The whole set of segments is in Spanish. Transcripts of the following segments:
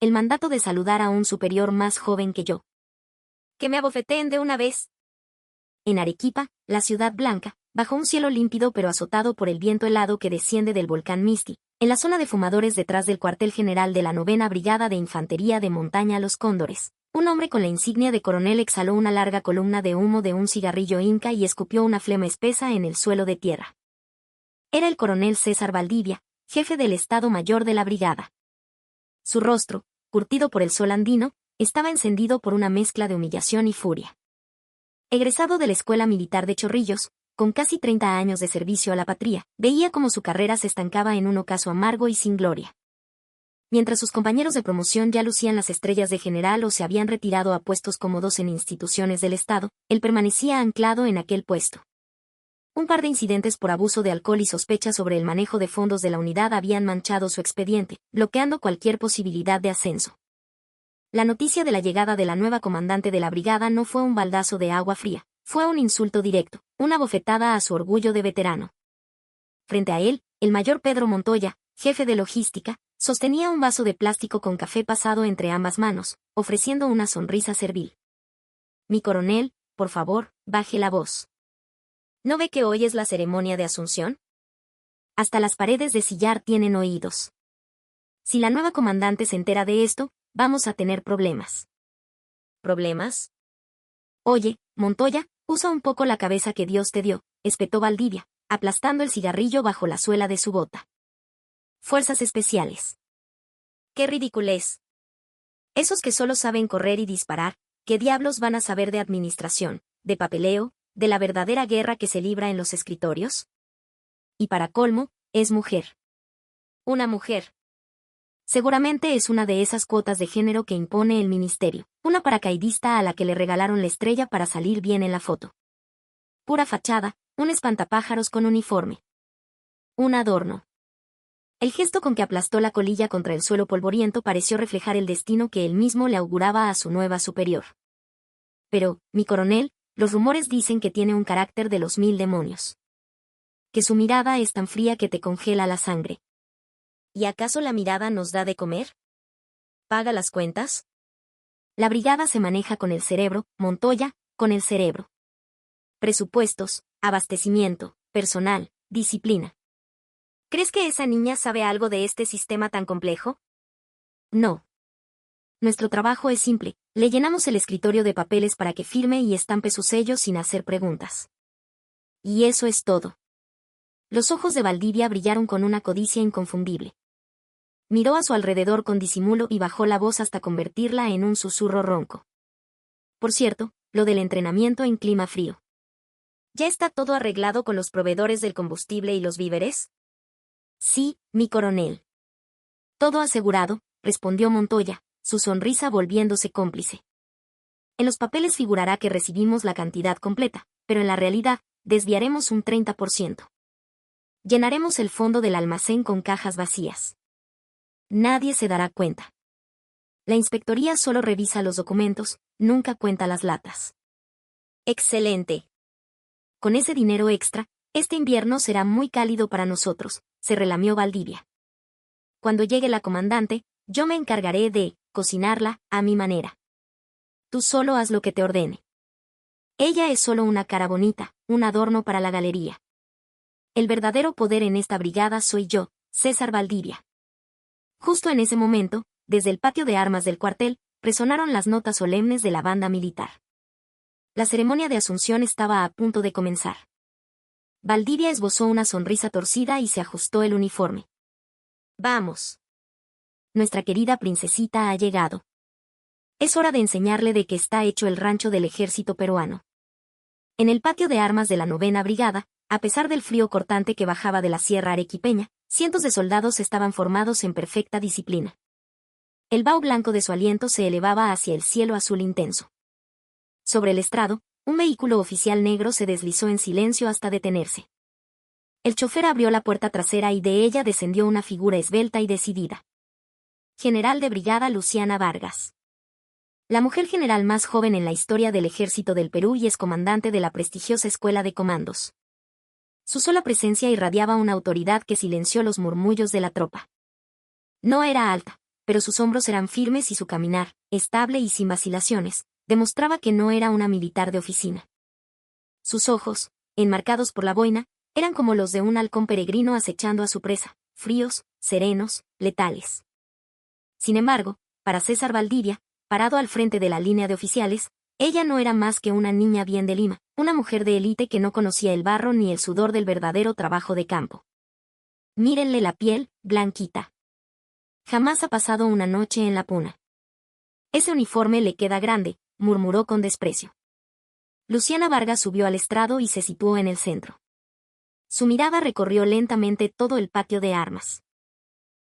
el mandato de saludar a un superior más joven que yo. Que me abofeteen de una vez. En Arequipa, la ciudad blanca, bajo un cielo límpido pero azotado por el viento helado que desciende del volcán Misti, en la zona de fumadores detrás del cuartel general de la 9ª Brigada de Infantería de Montaña Los Cóndores, un hombre con la insignia de coronel exhaló una larga columna de humo de un cigarrillo inca y escupió una flema espesa en el suelo de tierra. Era el coronel César Valdivia, jefe del Estado Mayor de la brigada. Su rostro, curtido por el sol andino, estaba encendido por una mezcla de humillación y furia. Egresado de la Escuela Militar de Chorrillos, con casi 30 años de servicio a la patria, veía cómo su carrera se estancaba en un ocaso amargo y sin gloria. Mientras sus compañeros de promoción ya lucían las estrellas de general o se habían retirado a puestos cómodos en instituciones del Estado, él permanecía anclado en aquel puesto. Un par de incidentes por abuso de alcohol y sospechas sobre el manejo de fondos de la unidad habían manchado su expediente, bloqueando cualquier posibilidad de ascenso. La noticia de la llegada de la nueva comandante de la brigada no fue un baldazo de agua fría, fue un insulto directo, una bofetada a su orgullo de veterano. Frente a él, el mayor Pedro Montoya, jefe de logística, sostenía un vaso de plástico con café pasado entre ambas manos, ofreciendo una sonrisa servil. Mi coronel, por favor, baje la voz. ¿No ve que hoy es la ceremonia de Asunción? Hasta las paredes de sillar tienen oídos. Si la nueva comandante se entera de esto, vamos a tener problemas. ¿Problemas? Oye, Montoya, usa un poco la cabeza que Dios te dio, espetó Valdivia, aplastando el cigarrillo bajo la suela de su bota. Fuerzas especiales. ¡Qué ridiculez! Esos que solo saben correr y disparar, ¿qué diablos van a saber de administración, de papeleo, de la verdadera guerra que se libra en los escritorios? Y para colmo, es mujer. Una mujer. Seguramente es una de esas cuotas de género que impone el ministerio, una paracaidista a la que le regalaron la estrella para salir bien en la foto. Pura fachada, un espantapájaros con uniforme. Un adorno. El gesto con que aplastó la colilla contra el suelo polvoriento pareció reflejar el destino que él mismo le auguraba a su nueva superior. Pero, mi coronel, los rumores dicen que tiene un carácter de los 1000 demonios. Que su mirada es tan fría que te congela la sangre. ¿Y acaso la mirada nos da de comer? ¿Paga las cuentas? La brigada se maneja con el cerebro, Montoya, con el cerebro. Presupuestos, abastecimiento, personal, disciplina. ¿Crees que esa niña sabe algo de este sistema tan complejo? No. Nuestro trabajo es simple, le llenamos el escritorio de papeles para que firme y estampe su sello sin hacer preguntas. Y eso es todo. Los ojos de Valdivia brillaron con una codicia inconfundible. Miró a su alrededor con disimulo y bajó la voz hasta convertirla en un susurro ronco. Por cierto, lo del entrenamiento en clima frío. ¿Ya está todo arreglado con los proveedores del combustible y los víveres? Sí, mi coronel. Todo asegurado, respondió Montoya, su sonrisa volviéndose cómplice. En los papeles figurará que recibimos la cantidad completa, pero en la realidad, desviaremos un 30%. Llenaremos el fondo del almacén con cajas vacías. Nadie se dará cuenta. La inspectoría solo revisa los documentos, nunca cuenta las latas. ¡Excelente! Con ese dinero extra, este invierno será muy cálido para nosotros, se relamió Valdivia. Cuando llegue la comandante, yo me encargaré de cocinarla a mi manera. Tú solo haz lo que te ordene. Ella es solo una cara bonita, un adorno para la galería. El verdadero poder en esta brigada soy yo, César Valdivia. Justo en ese momento, desde el patio de armas del cuartel, resonaron las notas solemnes de la banda militar. La ceremonia de Asunción estaba a punto de comenzar. Valdivia esbozó una sonrisa torcida y se ajustó el uniforme. Vamos. Nuestra querida princesita ha llegado. Es hora de enseñarle de qué está hecho el rancho del ejército peruano. En el patio de armas de la 9ª Brigada, a pesar del frío cortante que bajaba de la sierra arequipeña, cientos de soldados estaban formados en perfecta disciplina. El vaho blanco de su aliento se elevaba hacia el cielo azul intenso. Sobre el estrado, un vehículo oficial negro se deslizó en silencio hasta detenerse. El chofer abrió la puerta trasera y de ella descendió una figura esbelta y decidida. General de Brigada Luciana Vargas. La mujer general más joven en la historia del Ejército del Perú y es comandante de la prestigiosa Escuela de Comandos. Su sola presencia irradiaba una autoridad que silenció los murmullos de la tropa. No era alta, pero sus hombros eran firmes y su caminar, estable y sin vacilaciones, demostraba que no era una militar de oficina. Sus ojos, enmarcados por la boina, eran como los de un halcón peregrino acechando a su presa, fríos, serenos, letales. Sin embargo, para César Valdivia, parado al frente de la línea de oficiales, ella no era más que una niña bien de Lima, una mujer de élite que no conocía el barro ni el sudor del verdadero trabajo de campo. Mírenle la piel, blanquita. Jamás ha pasado una noche en la puna. Ese uniforme le queda grande, murmuró con desprecio. Luciana Vargas subió al estrado y se situó en el centro. Su mirada recorrió lentamente todo el patio de armas.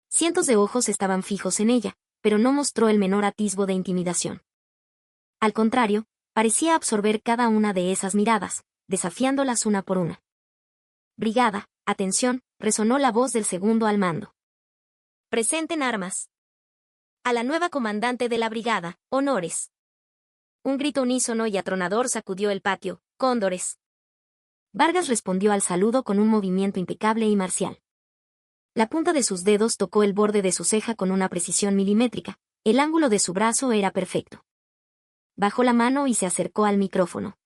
Cientos de ojos estaban fijos en ella, pero no mostró el menor atisbo de intimidación. Al contrario, parecía absorber cada una de esas miradas, desafiándolas una por una. Brigada, atención, resonó la voz del segundo al mando. Presenten armas. A la nueva comandante de la brigada, honores. Un grito unísono y atronador sacudió el patio, cóndores. Vargas respondió al saludo con un movimiento impecable y marcial. La punta de sus dedos tocó el borde de su ceja con una precisión milimétrica, el ángulo de su brazo era perfecto. Bajó la mano y se acercó al micrófono.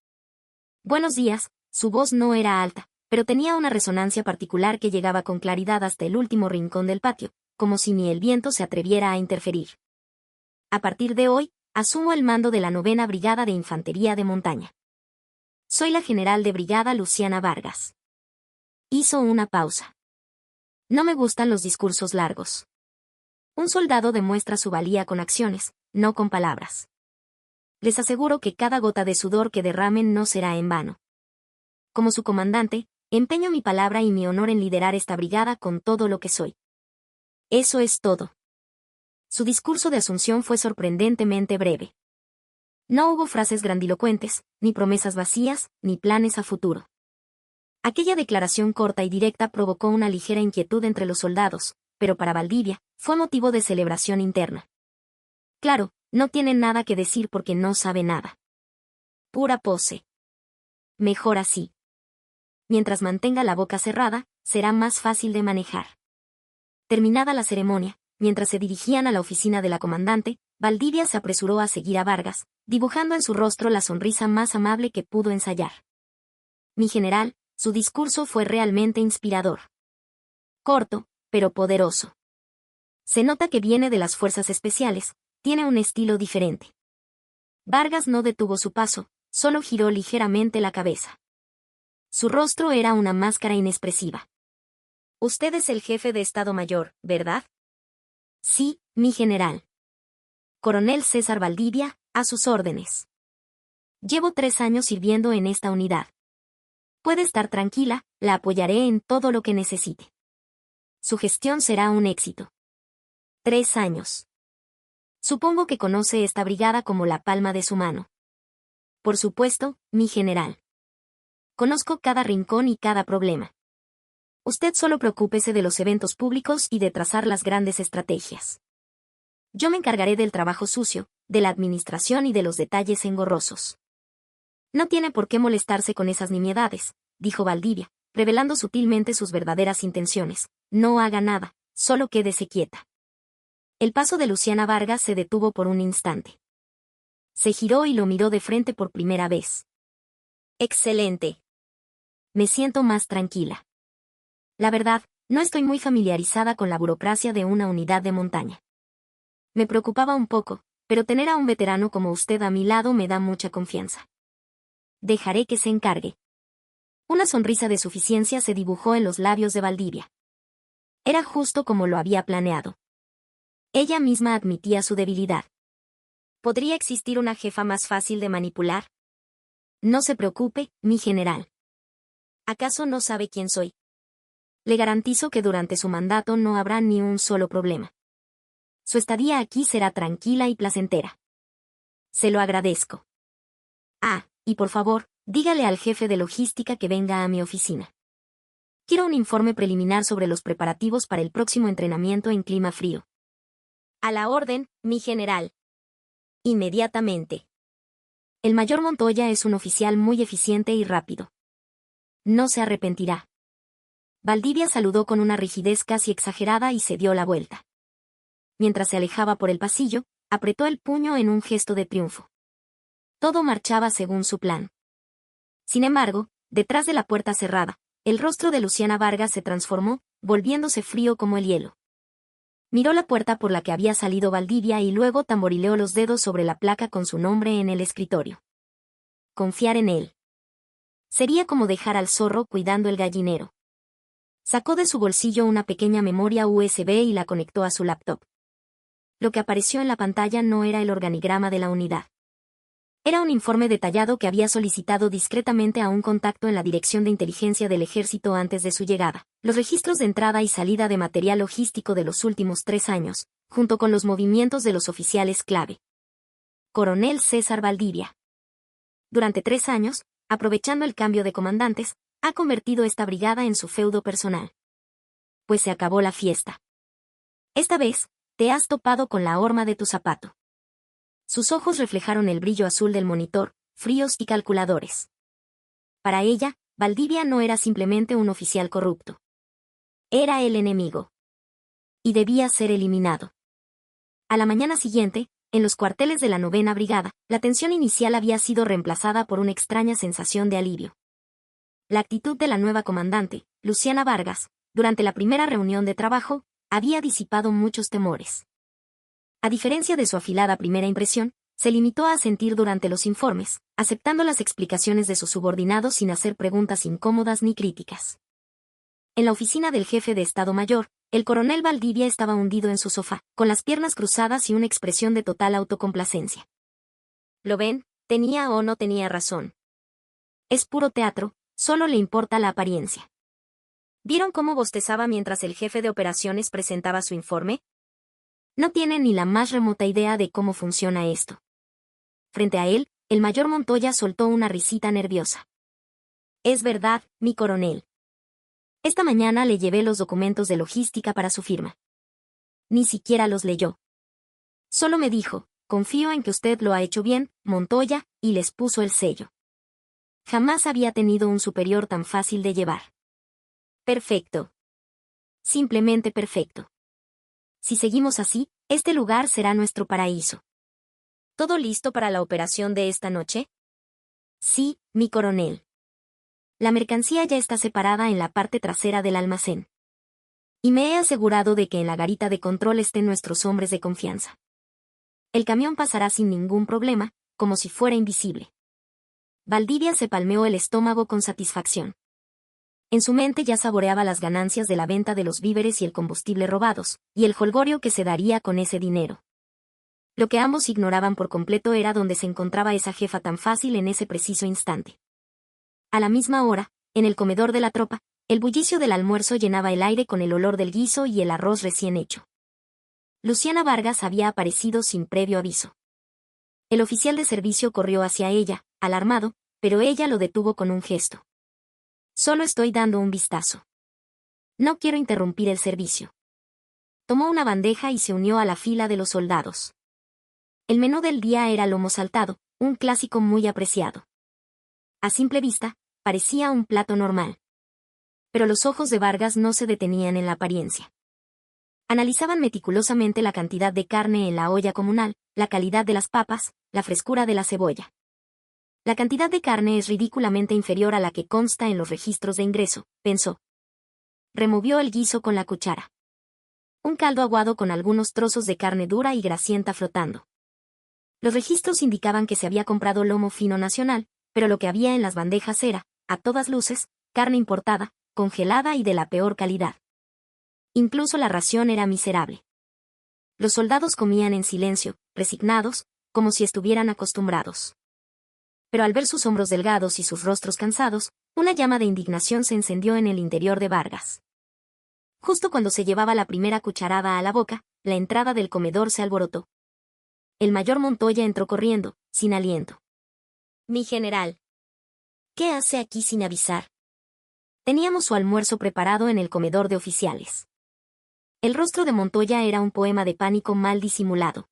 Buenos días, su voz no era alta, pero tenía una resonancia particular que llegaba con claridad hasta el último rincón del patio, como si ni el viento se atreviera a interferir. A partir de hoy, asumo el mando de la 9ª Brigada de Infantería de Montaña. Soy la general de brigada Luciana Vargas. Hizo una pausa. No me gustan los discursos largos. Un soldado demuestra su valía con acciones, no con palabras. Les aseguro que cada gota de sudor que derramen no será en vano. Como su comandante, empeño mi palabra y mi honor en liderar esta brigada con todo lo que soy. Eso es todo. Su discurso de asunción fue sorprendentemente breve. No hubo frases grandilocuentes, ni promesas vacías, ni planes a futuro. Aquella declaración corta y directa provocó una ligera inquietud entre los soldados, pero para Valdivia, fue motivo de celebración interna. Claro, no tiene nada que decir porque no sabe nada. Pura pose. Mejor así. Mientras mantenga la boca cerrada, será más fácil de manejar. Terminada la ceremonia, mientras se dirigían a la oficina de la comandante, Valdivia se apresuró a seguir a Vargas, dibujando en su rostro la sonrisa más amable que pudo ensayar. Mi general, su discurso fue realmente inspirador. Corto, pero poderoso. Se nota que viene de las fuerzas especiales, tiene un estilo diferente. Vargas no detuvo su paso, solo giró ligeramente la cabeza. Su rostro era una máscara inexpresiva. Usted es el jefe de Estado Mayor, ¿verdad? Sí, mi general. Coronel César Valdivia, a sus órdenes. Llevo 3 años sirviendo en esta unidad. Puede estar tranquila, la apoyaré en todo lo que necesite. Su gestión será un éxito. 3 años. Supongo que conoce esta brigada como la palma de su mano. Por supuesto, mi general. Conozco cada rincón y cada problema. Usted solo preocúpese de los eventos públicos y de trazar las grandes estrategias. Yo me encargaré del trabajo sucio, de la administración y de los detalles engorrosos. No tiene por qué molestarse con esas nimiedades, dijo Valdivia, revelando sutilmente sus verdaderas intenciones. No haga nada, solo quédese quieta. El paso de Luciana Vargas se detuvo por un instante. Se giró y lo miró de frente por primera vez. Excelente. Me siento más tranquila. La verdad, no estoy muy familiarizada con la burocracia de una unidad de montaña. Me preocupaba un poco, pero tener a un veterano como usted a mi lado me da mucha confianza. Dejaré que se encargue. Una sonrisa de suficiencia se dibujó en los labios de Valdivia. Era justo como lo había planeado. Ella misma admitía su debilidad. ¿Podría existir una jefa más fácil de manipular? No se preocupe, mi general. ¿Acaso no sabe quién soy? Le garantizo que durante su mandato no habrá ni un solo problema. Su estadía aquí será tranquila y placentera. Se lo agradezco. Ah, y por favor, dígale al jefe de logística que venga a mi oficina. Quiero un informe preliminar sobre los preparativos para el próximo entrenamiento en clima frío. A la orden, mi general. Inmediatamente. El mayor Montoya es un oficial muy eficiente y rápido. No se arrepentirá. Valdivia saludó con una rigidez casi exagerada y se dio la vuelta. mientras se alejaba por el pasillo, apretó el puño en un gesto de triunfo. Todo marchaba según su plan. Sin embargo, detrás de la puerta cerrada, el rostro de Luciana Vargas se transformó, volviéndose frío como el hielo. Miró la puerta por la que había salido Valdivia y luego tamborileó los dedos sobre la placa con su nombre en el escritorio. Confiar en él. Sería como dejar al zorro cuidando el gallinero. Sacó de su bolsillo una pequeña memoria USB y la conectó a su laptop. Lo que apareció en la pantalla no era el organigrama de la unidad. Era un informe detallado que había solicitado discretamente a un contacto en la Dirección de Inteligencia del Ejército antes de su llegada, los registros de entrada y salida de material logístico de los últimos 3 años, junto con los movimientos de los oficiales clave. Coronel César Valdivia. Durante 3 años, aprovechando el cambio de comandantes, ha convertido esta brigada en su feudo personal. Pues se acabó la fiesta. Esta vez, te has topado con la horma de tu zapato. Sus ojos reflejaron el brillo azul del monitor, fríos y calculadores. Para ella, Valdivia no era simplemente un oficial corrupto. Era el enemigo. Y debía ser eliminado. A la mañana siguiente, en los cuarteles de la 9ª Brigada, la tensión inicial había sido reemplazada por una extraña sensación de alivio. La actitud de la nueva comandante, Luciana Vargas, durante la primera reunión de trabajo, había disipado muchos temores. A diferencia de su afilada primera impresión, se limitó a asentir durante los informes, aceptando las explicaciones de sus subordinados sin hacer preguntas incómodas ni críticas. En la oficina del jefe de Estado Mayor, el coronel Valdivia estaba hundido en su sofá, con las piernas cruzadas y una expresión de total autocomplacencia. ¿Lo ven? Tenía o no tenía razón. Es puro teatro, solo le importa la apariencia. ¿Vieron cómo bostezaba mientras el jefe de operaciones presentaba su informe? No tiene ni la más remota idea de cómo funciona esto. Frente a él, el mayor Montoya soltó una risita nerviosa. Es verdad, mi coronel. Esta mañana le llevé los documentos de logística para su firma. Ni siquiera los leyó. Solo me dijo, confío en que usted lo ha hecho bien, Montoya, y les puso el sello. Jamás había tenido un superior tan fácil de llevar. Perfecto. Simplemente perfecto. Si seguimos así, este lugar será nuestro paraíso. ¿Todo listo para la operación de esta noche? Sí, mi coronel. La mercancía ya está separada en la parte trasera del almacén. Y me he asegurado de que en la garita de control estén nuestros hombres de confianza. El camión pasará sin ningún problema, como si fuera invisible. Valdivia se palmeó el estómago con satisfacción. En su mente ya saboreaba las ganancias de la venta de los víveres y el combustible robados, y el jolgorio que se daría con ese dinero. Lo que ambos ignoraban por completo era dónde se encontraba esa jefa tan fácil en ese preciso instante. A la misma hora, en el comedor de la tropa, el bullicio del almuerzo llenaba el aire con el olor del guiso y el arroz recién hecho. Luciana Vargas había aparecido sin previo aviso. El oficial de servicio corrió hacia ella, alarmado, pero ella lo detuvo con un gesto. Solo estoy dando un vistazo. No quiero interrumpir el servicio. Tomó una bandeja y se unió a la fila de los soldados. El menú del día era lomo saltado, un clásico muy apreciado. A simple vista, parecía un plato normal. Pero los ojos de Vargas no se detenían en la apariencia. Analizaban meticulosamente la cantidad de carne en la olla comunal, la calidad de las papas, la frescura de la cebolla. La cantidad de carne es ridículamente inferior a la que consta en los registros de ingreso, pensó. Removió el guiso con la cuchara. Un caldo aguado con algunos trozos de carne dura y grasienta flotando. Los registros indicaban que se había comprado lomo fino nacional, pero lo que había en las bandejas era, a todas luces, carne importada, congelada y de la peor calidad. Incluso la ración era miserable. Los soldados comían en silencio, resignados, como si estuvieran acostumbrados. Pero al ver sus hombros delgados y sus rostros cansados, una llama de indignación se encendió en el interior de Vargas. Justo cuando se llevaba la primera cucharada a la boca, la entrada del comedor se alborotó. El mayor Montoya entró corriendo, sin aliento. Mi general. ¿Qué hace aquí sin avisar? Teníamos su almuerzo preparado en el comedor de oficiales. El rostro de Montoya era un poema de pánico mal disimulado.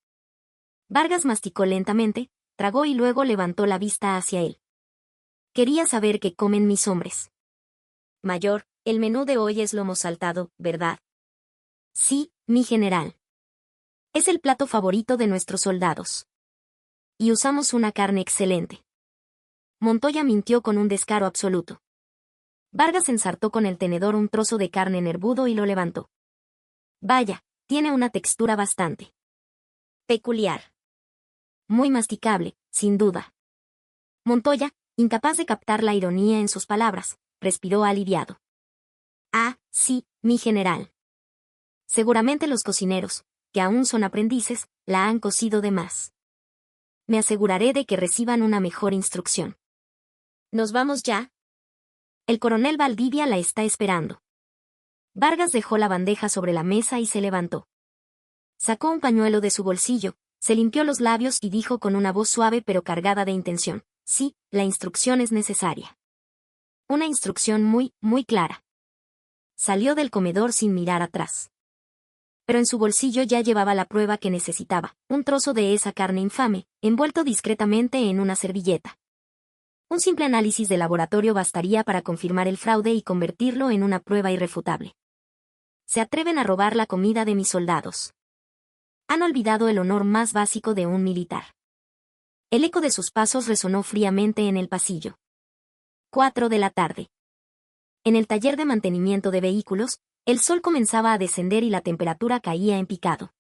Vargas masticó lentamente, tragó y luego levantó la vista hacia él. Quería saber qué comen mis hombres. Mayor, el menú de hoy es lomo saltado, ¿verdad? Sí, mi general. Es el plato favorito de nuestros soldados. Y usamos una carne excelente. Montoya mintió con un descaro absoluto. Vargas ensartó con el tenedor un trozo de carne nervudo y lo levantó. Vaya, tiene una textura bastante peculiar. Muy masticable, sin duda. Montoya, incapaz de captar la ironía en sus palabras, respiró aliviado. Ah, sí, mi general. Seguramente los cocineros, que aún son aprendices, la han cocido de más. Me aseguraré de que reciban una mejor instrucción. ¿Nos vamos ya? El coronel Valdivia la está esperando. Vargas dejó la bandeja sobre la mesa y se levantó. Sacó un pañuelo de su bolsillo, se limpió los labios y dijo con una voz suave pero cargada de intención: sí, la instrucción es necesaria. Una instrucción muy, muy clara. Salió del comedor sin mirar atrás. Pero en su bolsillo ya llevaba la prueba que necesitaba, un trozo de esa carne infame, envuelto discretamente en una servilleta. Un simple análisis de laboratorio bastaría para confirmar el fraude y convertirlo en una prueba irrefutable. Se atreven a robar la comida de mis soldados. Han olvidado el honor más básico de un militar. El eco de sus pasos resonó fríamente en el pasillo. 4 de la tarde. En el taller de mantenimiento de vehículos, el sol comenzaba a descender y la temperatura caía en picado.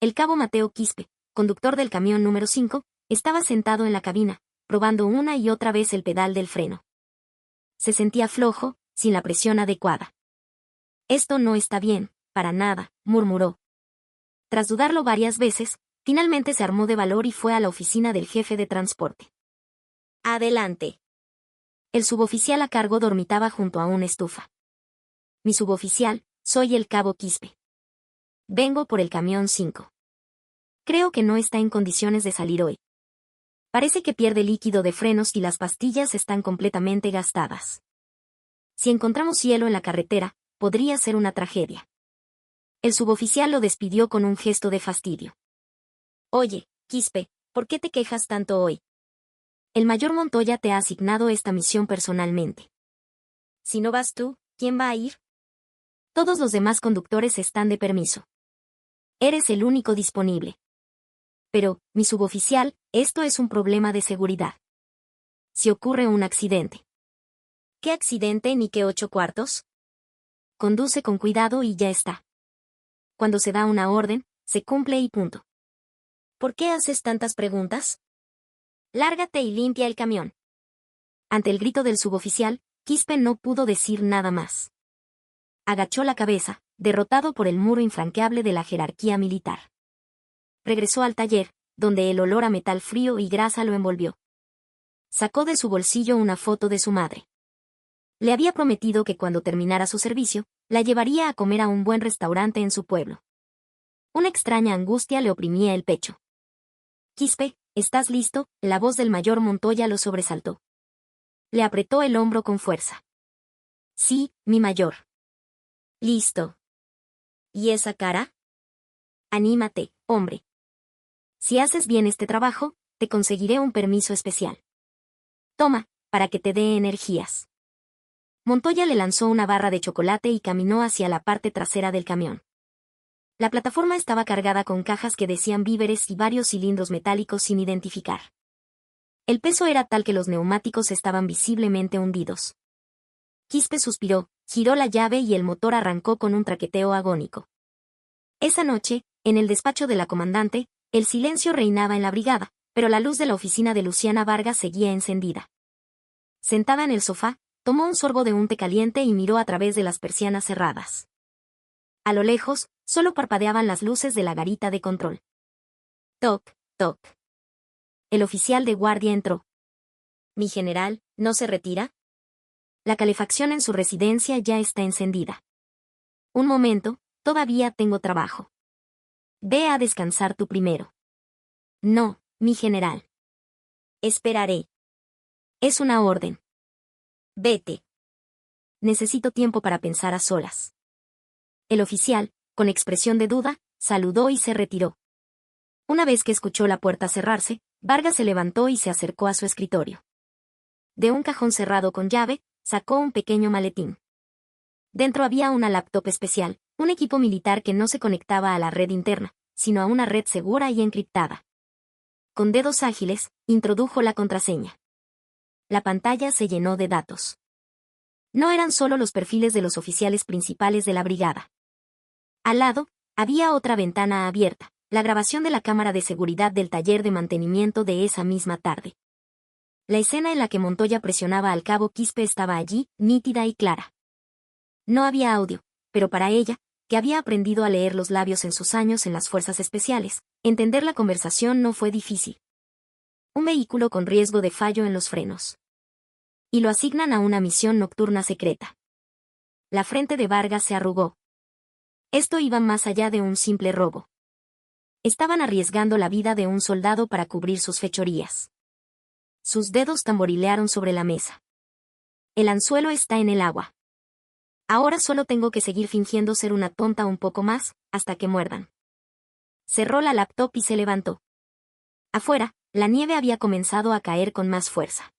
El cabo Mateo Quispe, conductor del camión número 5, estaba sentado en la cabina, probando una y otra vez el pedal del freno. Se sentía flojo, sin la presión adecuada. Esto no está bien, para nada, murmuró. Tras dudarlo varias veces, finalmente se armó de valor y fue a la oficina del jefe de transporte. Adelante. El suboficial a cargo dormitaba junto a una estufa. Mi suboficial, soy el cabo Quispe. Vengo por el camión 5. Creo que no está en condiciones de salir hoy. Parece que pierde líquido de frenos y las pastillas están completamente gastadas. Si encontramos hielo en la carretera, podría ser una tragedia. El suboficial lo despidió con un gesto de fastidio. Oye, Quispe, ¿por qué te quejas tanto hoy? El mayor Montoya te ha asignado esta misión personalmente. Si no vas tú, ¿quién va a ir? Todos los demás conductores están de permiso. Eres el único disponible. Pero, mi suboficial, esto es un problema de seguridad. Si ocurre un accidente. ¿Qué accidente ni qué 8 cuartos? Conduce con cuidado y ya está. Cuando se da una orden, se cumple y punto. ¿Por qué haces tantas preguntas? Lárgate y limpia el camión. Ante el grito del suboficial, Quispe no pudo decir nada más. Agachó la cabeza, derrotado por el muro infranqueable de la jerarquía militar. Regresó al taller, donde el olor a metal frío y grasa lo envolvió. Sacó de su bolsillo una foto de su madre. Le había prometido que cuando terminara su servicio, la llevaría a comer a un buen restaurante en su pueblo. Una extraña angustia le oprimía el pecho. Quispe, ¿estás listo? La voz del mayor Montoya lo sobresaltó. Le apretó el hombro con fuerza. Sí, mi mayor. Listo. ¿Y esa cara? Anímate, hombre. Si haces bien este trabajo, te conseguiré un permiso especial. Toma, para que te dé energías. Montoya le lanzó una barra de chocolate y caminó hacia la parte trasera del camión. La plataforma estaba cargada con cajas que decían víveres y varios cilindros metálicos sin identificar. El peso era tal que los neumáticos estaban visiblemente hundidos. Quispe suspiró, giró la llave y el motor arrancó con un traqueteo agónico. Esa noche, en el despacho de la comandante, el silencio reinaba en la brigada, pero la luz de la oficina de Luciana Vargas seguía encendida. Sentada en el sofá, tomó un sorbo de un té caliente y miró a través de las persianas cerradas. A lo lejos, solo parpadeaban las luces de la garita de control. Toc, toc. El oficial de guardia entró. ¿Mi general, no se retira? La calefacción en su residencia ya está encendida. Un momento, todavía tengo trabajo. Ve a descansar tú primero. No, mi general. Esperaré. Es una orden. Vete. Necesito tiempo para pensar a solas. El oficial, con expresión de duda, saludó y se retiró. Una vez que escuchó la puerta cerrarse, Vargas se levantó y se acercó a su escritorio. De un cajón cerrado con llave, sacó un pequeño maletín. Dentro había una laptop especial, un equipo militar que no se conectaba a la red interna, sino a una red segura y encriptada. Con dedos ágiles, introdujo la contraseña. La pantalla se llenó de datos. No eran solo los perfiles de los oficiales principales de la brigada. Al lado, había otra ventana abierta, la grabación de la cámara de seguridad del taller de mantenimiento de esa misma tarde. La escena en la que Montoya presionaba al cabo Quispe estaba allí, nítida y clara. No había audio, pero para ella, que había aprendido a leer los labios en sus años en las fuerzas especiales, entender la conversación no fue difícil. Un vehículo con riesgo de fallo en los frenos. Y lo asignan a una misión nocturna secreta. La frente de Vargas se arrugó. Esto iba más allá de un simple robo. Estaban arriesgando la vida de un soldado para cubrir sus fechorías. Sus dedos tamborilearon sobre la mesa. El anzuelo está en el agua. Ahora solo tengo que seguir fingiendo ser una tonta un poco más, hasta que muerdan. Cerró la laptop y se levantó. Afuera, la nieve había comenzado a caer con más fuerza.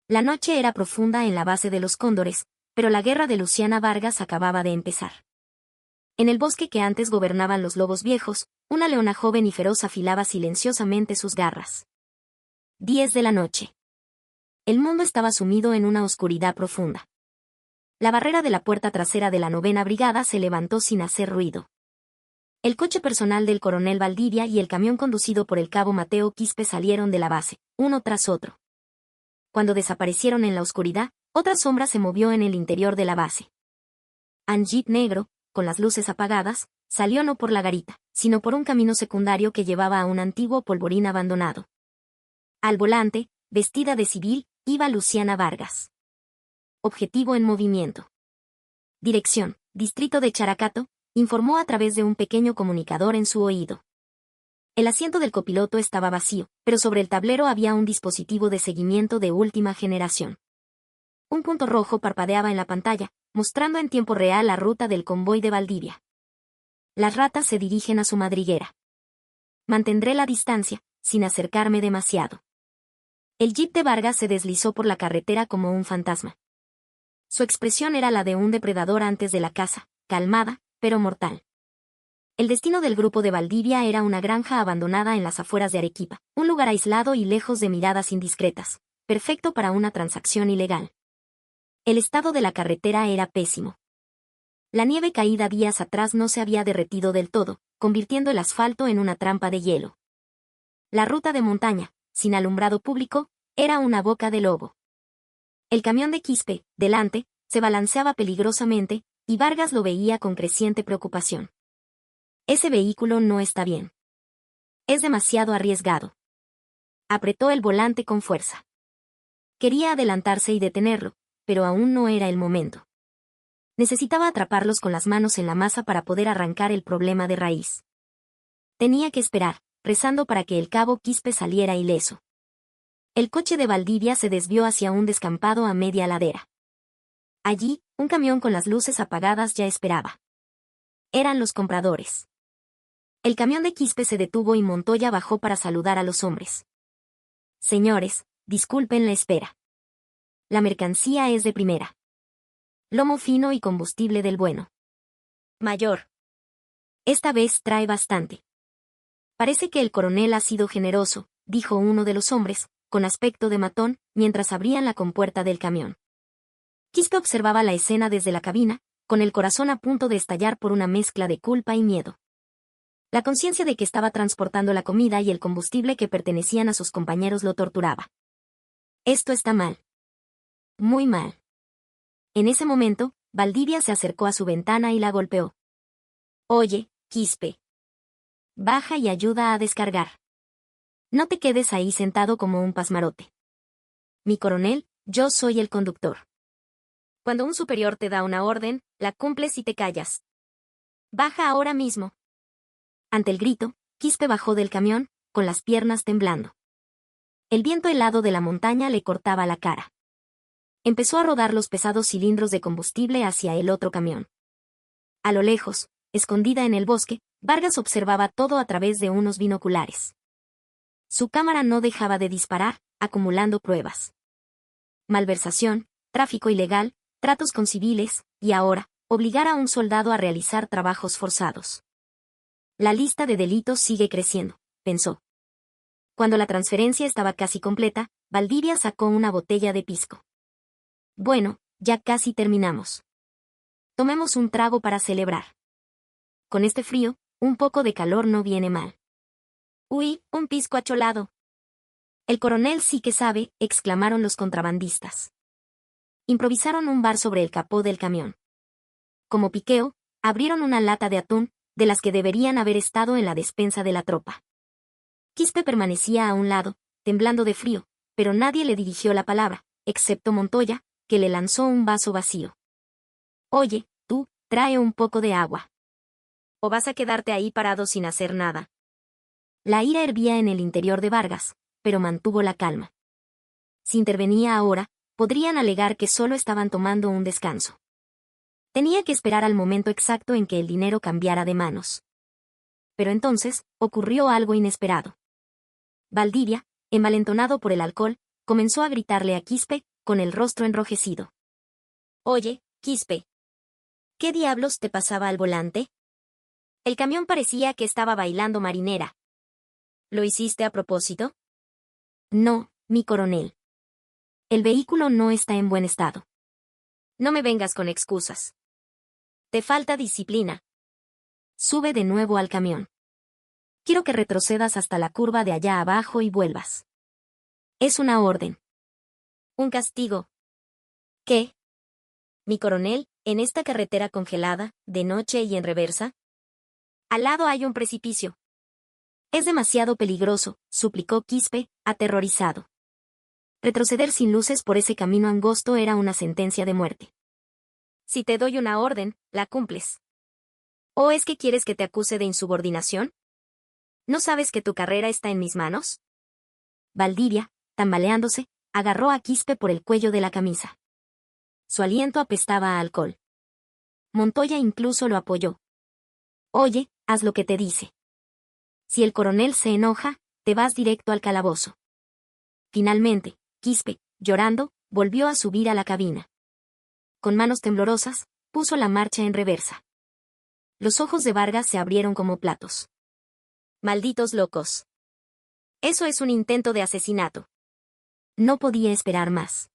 La noche era profunda en la base de los cóndores, pero la guerra de Luciana Vargas acababa de empezar. En el bosque que antes gobernaban los lobos viejos, una leona joven y feroz afilaba silenciosamente sus garras. 10 de la noche. El mundo estaba sumido en una oscuridad profunda. La barrera de la puerta trasera de la 9ª Brigada se levantó sin hacer ruido. El coche personal del coronel Valdivia y el camión conducido por el cabo Mateo Quispe salieron de la base, uno tras otro. Cuando desaparecieron en la oscuridad, otra sombra se movió en el interior de la base. Un jeep negro, con las luces apagadas, salió no por la garita, sino por un camino secundario que llevaba a un antiguo polvorín abandonado. Al volante, vestida de civil, iba Luciana Vargas. Objetivo en movimiento. Dirección, Distrito de Characato, informó a través de un pequeño comunicador en su oído. El asiento del copiloto estaba vacío, pero sobre el tablero había un dispositivo de seguimiento de última generación. Un punto rojo parpadeaba en la pantalla, mostrando en tiempo real la ruta del convoy de Valdivia. Las ratas se dirigen a su madriguera. Mantendré la distancia, sin acercarme demasiado. El jeep de Vargas se deslizó por la carretera como un fantasma. Su expresión era la de un depredador antes de la caza, calmada, pero mortal. El destino del grupo de Valdivia era una granja abandonada en las afueras de Arequipa, un lugar aislado y lejos de miradas indiscretas, perfecto para una transacción ilegal. El estado de la carretera era pésimo. La nieve caída días atrás no se había derretido del todo, convirtiendo el asfalto en una trampa de hielo. La ruta de montaña, sin alumbrado público, era una boca de lobo. El camión de Quispe, delante, se balanceaba peligrosamente, y Vargas lo veía con creciente preocupación. Ese vehículo no está bien. Es demasiado arriesgado. Apretó el volante con fuerza. Quería adelantarse y detenerlo, pero aún no era el momento. Necesitaba atraparlos con las manos en la masa para poder arrancar el problema de raíz. Tenía que esperar, rezando para que el cabo Quispe saliera ileso. El coche de Valdivia se desvió hacia un descampado a media ladera. Allí, un camión con las luces apagadas ya esperaba. Eran los compradores. El camión de Quispe se detuvo y Montoya bajó para saludar a los hombres. Señores, disculpen la espera. La mercancía es de primera. Lomo fino y combustible del bueno. Mayor. Esta vez trae bastante. Parece que el coronel ha sido generoso, dijo uno de los hombres, con aspecto de matón, mientras abrían la compuerta del camión. Quispe observaba la escena desde la cabina, con el corazón a punto de estallar por una mezcla de culpa y miedo. La conciencia de que estaba transportando la comida y el combustible que pertenecían a sus compañeros lo torturaba. Esto está mal. Muy mal. En ese momento, Valdivia se acercó a su ventana y la golpeó. Oye, Quispe. Baja y ayuda a descargar. No te quedes ahí sentado como un pasmarote. Mi coronel, yo soy el conductor. Cuando un superior te da una orden, la cumples y te callas. Baja ahora mismo. Ante el grito, Quispe bajó del camión, con las piernas temblando. El viento helado de la montaña le cortaba la cara. Empezó a rodar los pesados cilindros de combustible hacia el otro camión. A lo lejos, escondida en el bosque, Vargas observaba todo a través de unos binoculares. Su cámara no dejaba de disparar, acumulando pruebas. Malversación, tráfico ilegal, tratos con civiles, y ahora, obligar a un soldado a realizar trabajos forzados. La lista de delitos sigue creciendo, pensó. Cuando la transferencia estaba casi completa, Valdivia sacó una botella de pisco. Bueno, ya casi terminamos. Tomemos un trago para celebrar. Con este frío, un poco de calor no viene mal. Uy, un pisco acholado. El coronel sí que sabe, exclamaron los contrabandistas. Improvisaron un bar sobre el capó del camión. Como piqueo, abrieron una lata de atún, de las que deberían haber estado en la despensa de la tropa. Quispe permanecía a un lado, temblando de frío, pero nadie le dirigió la palabra, excepto Montoya, que le lanzó un vaso vacío. Oye, tú, trae un poco de agua. ¿O vas a quedarte ahí parado sin hacer nada? La ira hervía en el interior de Vargas, pero mantuvo la calma. Si intervenía ahora, podrían alegar que solo estaban tomando un descanso. Tenía que esperar al momento exacto en que el dinero cambiara de manos. Pero entonces, ocurrió algo inesperado. Valdivia, envalentonado por el alcohol, comenzó a gritarle a Quispe, con el rostro enrojecido. Oye, Quispe. ¿Qué diablos te pasaba al volante? El camión parecía que estaba bailando marinera. ¿Lo hiciste a propósito? No, mi coronel. El vehículo no está en buen estado. No me vengas con excusas. Te falta disciplina. Sube de nuevo al camión. Quiero que retrocedas hasta la curva de allá abajo y vuelvas. Es una orden. Un castigo. ¿Qué? Mi coronel, en esta carretera congelada, de noche y en reversa. Al lado hay un precipicio. Es demasiado peligroso, suplicó Quispe, aterrorizado. Retroceder sin luces por ese camino angosto era una sentencia de muerte. Si te doy una orden, la cumples. ¿O es que quieres que te acuse de insubordinación? ¿No sabes que tu carrera está en mis manos? Valdivia, tambaleándose, agarró a Quispe por el cuello de la camisa. Su aliento apestaba a alcohol. Montoya incluso lo apoyó. Oye, haz lo que te dice. Si el coronel se enoja, te vas directo al calabozo. Finalmente, Quispe, llorando, volvió a subir a la cabina. Con manos temblorosas, puso la marcha en reversa. Los ojos de Vargas se abrieron como platos. Malditos locos. Eso es un intento de asesinato. No podía esperar más.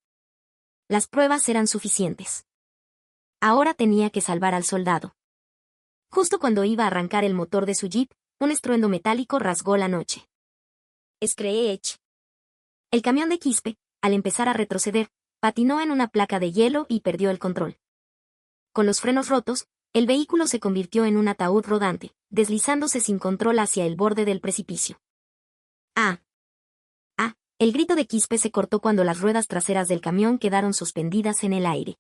Las pruebas eran suficientes. Ahora tenía que salvar al soldado. Justo cuando iba a arrancar el motor de su jeep, un estruendo metálico rasgó la noche. Screech. El camión de Quispe, al empezar a retroceder, patinó en una placa de hielo y perdió el control. Con los frenos rotos, el vehículo se convirtió en un ataúd rodante, deslizándose sin control hacia el borde del precipicio. ¡Ah! ¡Ah! El grito de Quispe se cortó cuando las ruedas traseras del camión quedaron suspendidas en el aire.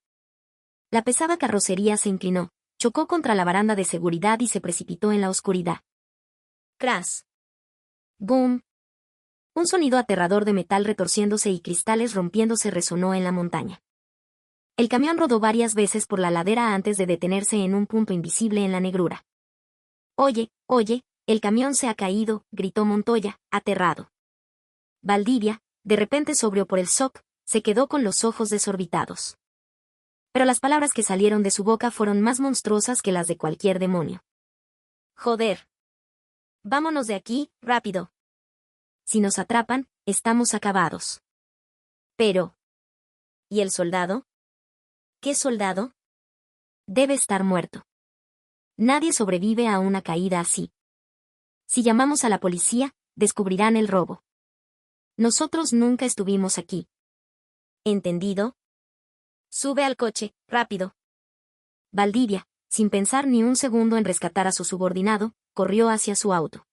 La pesada carrocería se inclinó, chocó contra la baranda de seguridad y se precipitó en la oscuridad. Crash. ¡Boom! Un sonido aterrador de metal retorciéndose y cristales rompiéndose resonó en la montaña. El camión rodó varias veces por la ladera antes de detenerse en un punto invisible en la negrura. Oye, oye, el camión se ha caído, gritó Montoya, aterrado. Valdivia, de repente sobrio por el shock, se quedó con los ojos desorbitados. Pero las palabras que salieron de su boca fueron más monstruosas que las de cualquier demonio. Joder. Vámonos de aquí, rápido. Si nos atrapan, estamos acabados. Pero... ¿y el soldado? ¿Qué soldado? Debe estar muerto. Nadie sobrevive a una caída así. Si llamamos a la policía, descubrirán el robo. Nosotros nunca estuvimos aquí. ¿Entendido? Sube al coche, rápido. Valdivia, sin pensar ni un segundo en rescatar a su subordinado, corrió hacia su auto.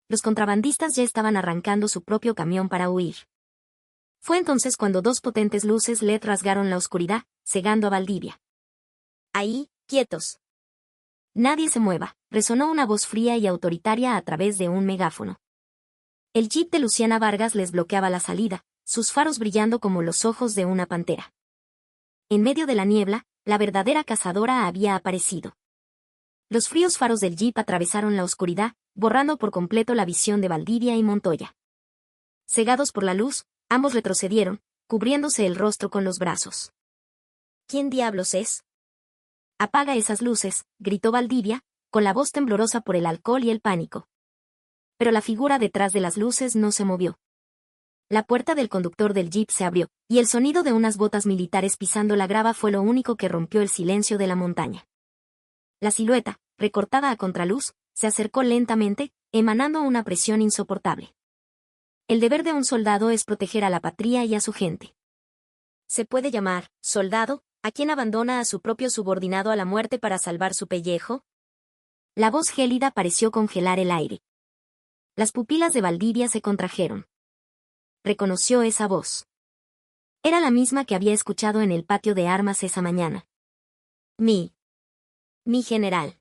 Los contrabandistas ya estaban arrancando su propio camión para huir. Fue entonces cuando dos potentes luces LED rasgaron la oscuridad, cegando a Valdivia. Ahí, quietos. Nadie se mueva, resonó una voz fría y autoritaria a través de un megáfono. El jeep de Luciana Vargas les bloqueaba la salida, sus faros brillando como los ojos de una pantera. En medio de la niebla, la verdadera cazadora había aparecido. Los fríos faros del jeep atravesaron la oscuridad, borrando por completo la visión de Valdivia y Montoya. Cegados por la luz, ambos retrocedieron, cubriéndose el rostro con los brazos. ¿Quién diablos es? Apaga esas luces, gritó Valdivia, con la voz temblorosa por el alcohol y el pánico. Pero la figura detrás de las luces no se movió. La puerta del conductor del jeep se abrió, y el sonido de unas botas militares pisando la grava fue lo único que rompió el silencio de la montaña. La silueta, recortada a contraluz, se acercó lentamente, emanando una presión insoportable. El deber de un soldado es proteger a la patria y a su gente. ¿Se puede llamar soldado a quien abandona a su propio subordinado a la muerte para salvar su pellejo? La voz gélida pareció congelar el aire. Las pupilas de Valdivia se contrajeron. Reconoció esa voz. Era la misma que había escuchado en el patio de armas esa mañana. Mi general.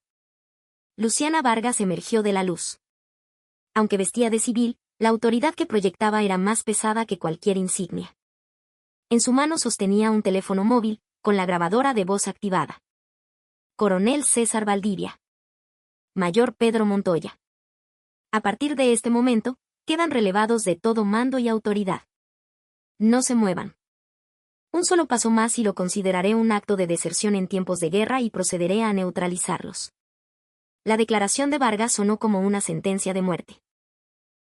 Luciana Vargas emergió de la luz. Aunque vestía de civil, la autoridad que proyectaba era más pesada que cualquier insignia. En su mano sostenía un teléfono móvil, con la grabadora de voz activada. Coronel César Valdivia. Mayor Pedro Montoya. A partir de este momento, quedan relevados de todo mando y autoridad. No se muevan. Un solo paso más y lo consideraré un acto de deserción en tiempos de guerra y procederé a neutralizarlos. La declaración de Vargas sonó como una sentencia de muerte.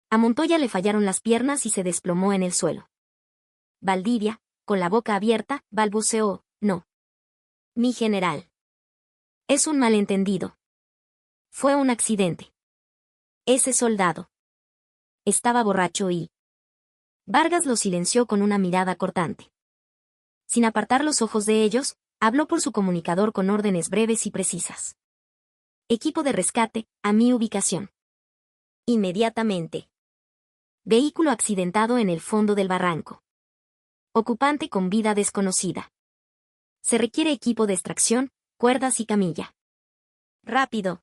A Montoya le fallaron las piernas y se desplomó en el suelo. Valdivia, con la boca abierta, balbuceó, no. Mi general. Es un malentendido. Fue un accidente. Ese soldado estaba borracho y... Vargas lo silenció con una mirada cortante. Sin apartar los ojos de ellos, habló por su comunicador con órdenes breves y precisas. Equipo de rescate, a mi ubicación. Inmediatamente. Vehículo accidentado en el fondo del barranco. Ocupante con vida desconocida. Se requiere equipo de extracción, cuerdas y camilla. Rápido.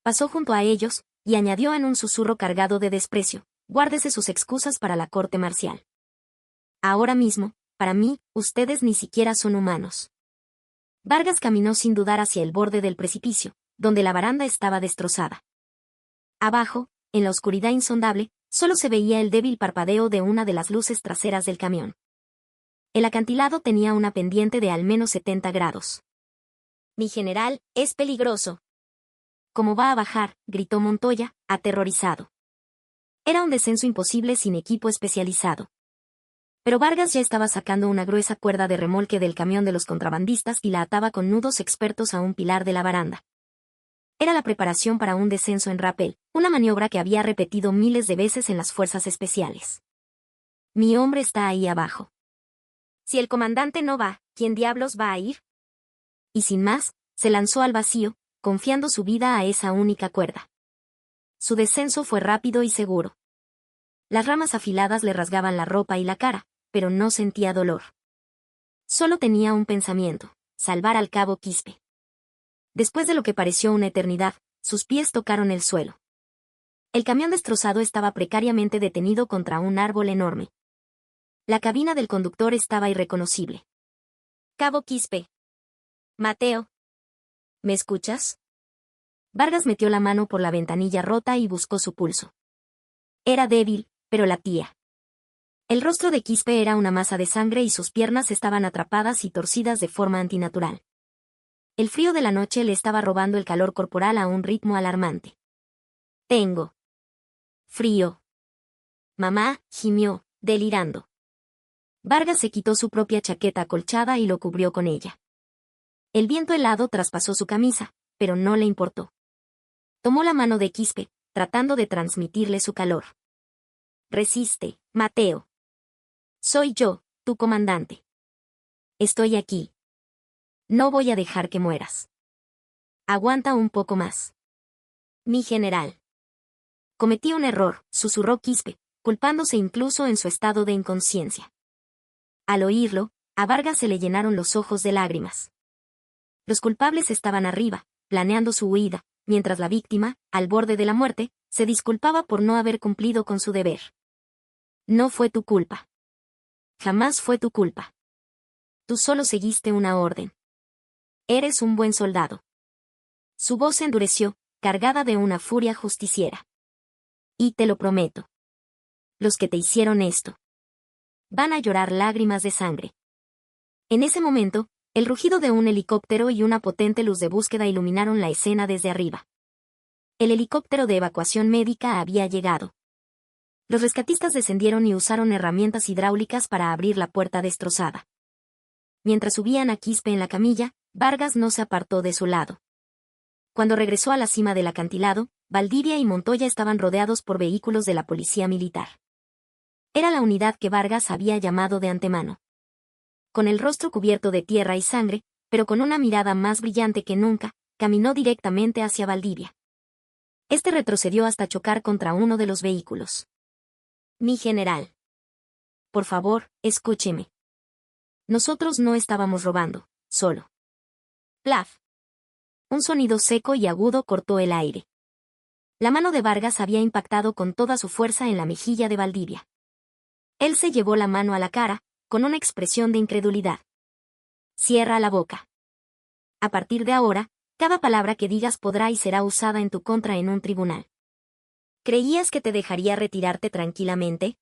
Pasó junto a ellos, y añadió en un susurro cargado de desprecio, guárdese sus excusas para la corte marcial. Ahora mismo, para mí, ustedes ni siquiera son humanos. Vargas caminó sin dudar hacia el borde del precipicio, donde la baranda estaba destrozada. Abajo, en la oscuridad insondable, solo se veía el débil parpadeo de una de las luces traseras del camión. El acantilado tenía una pendiente de al menos 70 grados. Mi general, es peligroso. ¿Cómo va a bajar?, gritó Montoya, aterrorizado. Era un descenso imposible sin equipo especializado. Pero Vargas ya estaba sacando una gruesa cuerda de remolque del camión de los contrabandistas y la ataba con nudos expertos a un pilar de la baranda. Era la preparación para un descenso en rapel, una maniobra que había repetido miles de veces en las fuerzas especiales. Mi hombre está ahí abajo. Si el comandante no va, ¿quién diablos va a ir? Y sin más, se lanzó al vacío, confiando su vida a esa única cuerda. Su descenso fue rápido y seguro. Las ramas afiladas le rasgaban la ropa y la cara, pero no sentía dolor. Solo tenía un pensamiento: salvar al cabo Quispe. Después de lo que pareció una eternidad, sus pies tocaron el suelo. El camión destrozado estaba precariamente detenido contra un árbol enorme. La cabina del conductor estaba irreconocible. Cabo Quispe. Mateo. ¿Me escuchas? Vargas metió la mano por la ventanilla rota y buscó su pulso. Era débil, pero latía. El rostro de Quispe era una masa de sangre y sus piernas estaban atrapadas y torcidas de forma antinatural. El frío de la noche le estaba robando el calor corporal a un ritmo alarmante. Tengo frío. Mamá, gimió, delirando. Vargas se quitó su propia chaqueta acolchada y lo cubrió con ella. El viento helado traspasó su camisa, pero no le importó. Tomó la mano de Quispe, tratando de transmitirle su calor. Resiste, Mateo. Soy yo, tu comandante. Estoy aquí. No voy a dejar que mueras. Aguanta un poco más. Mi general. Cometí un error, susurró Quispe, culpándose incluso en su estado de inconsciencia. Al oírlo, a Vargas se le llenaron los ojos de lágrimas. Los culpables estaban arriba, planeando su huida, mientras la víctima, al borde de la muerte, se disculpaba por no haber cumplido con su deber. No fue tu culpa. Jamás fue tu culpa. Tú solo seguiste una orden. Eres un buen soldado. Su voz se endureció, cargada de una furia justiciera. Y te lo prometo. Los que te hicieron esto van a llorar lágrimas de sangre. En ese momento, el rugido de un helicóptero y una potente luz de búsqueda iluminaron la escena desde arriba. El helicóptero de evacuación médica había llegado. Los rescatistas descendieron y usaron herramientas hidráulicas para abrir la puerta destrozada. Mientras subían a Quispe en la camilla, Vargas no se apartó de su lado. Cuando regresó a la cima del acantilado, Valdivia y Montoya estaban rodeados por vehículos de la policía militar. Era la unidad que Vargas había llamado de antemano. Con el rostro cubierto de tierra y sangre, pero con una mirada más brillante que nunca, caminó directamente hacia Valdivia. Este retrocedió hasta chocar contra uno de los vehículos. «Mi general. Por favor, escúcheme. Nosotros no estábamos robando, solo». Plaf. Un sonido seco y agudo cortó el aire. La mano de Vargas había impactado con toda su fuerza en la mejilla de Valdivia. Él se llevó la mano a la cara, con una expresión de incredulidad. «Cierra la boca. A partir de ahora, cada palabra que digas podrá y será usada en tu contra en un tribunal». «¿Creías que te dejaría retirarte tranquilamente?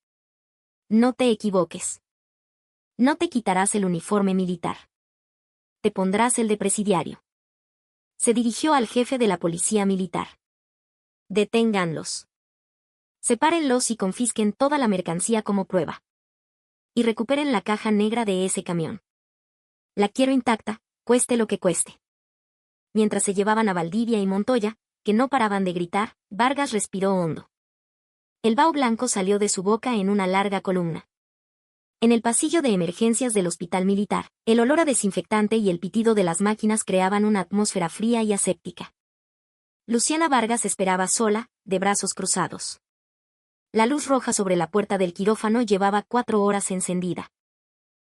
No te equivoques. No te quitarás el uniforme militar. Te pondrás el de presidiario». Se dirigió al jefe de la policía militar. «Deténganlos. Sepárenlos y confisquen toda la mercancía como prueba. Y recuperen la caja negra de ese camión. La quiero intacta, cueste lo que cueste». Mientras se llevaban a Valdivia y Montoya, que no paraban de gritar, Vargas respiró hondo. El vaho blanco salió de su boca en una larga columna. En el pasillo de emergencias del hospital militar, el olor a desinfectante y el pitido de las máquinas creaban una atmósfera fría y aséptica. Luciana Vargas esperaba sola, de brazos cruzados. La luz roja sobre la puerta del quirófano llevaba 4 horas encendida.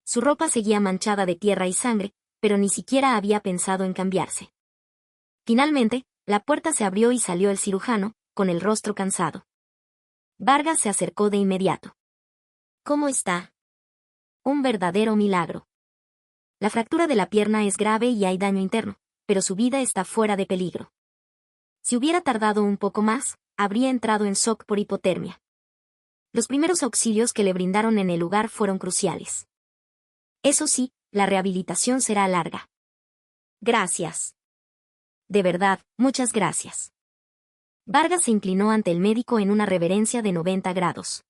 Su ropa seguía manchada de tierra y sangre, pero ni siquiera había pensado en cambiarse. Finalmente, la puerta se abrió y salió el cirujano, con el rostro cansado. Vargas se acercó de inmediato. «¿Cómo está?» «Un verdadero milagro. La fractura de la pierna es grave y hay daño interno, pero su vida está fuera de peligro. Si hubiera tardado un poco más, habría entrado en shock por hipotermia. Los primeros auxilios que le brindaron en el lugar fueron cruciales. Eso sí, la rehabilitación será larga». «Gracias. De verdad, muchas gracias». Vargas se inclinó ante el médico en una reverencia de 90 grados.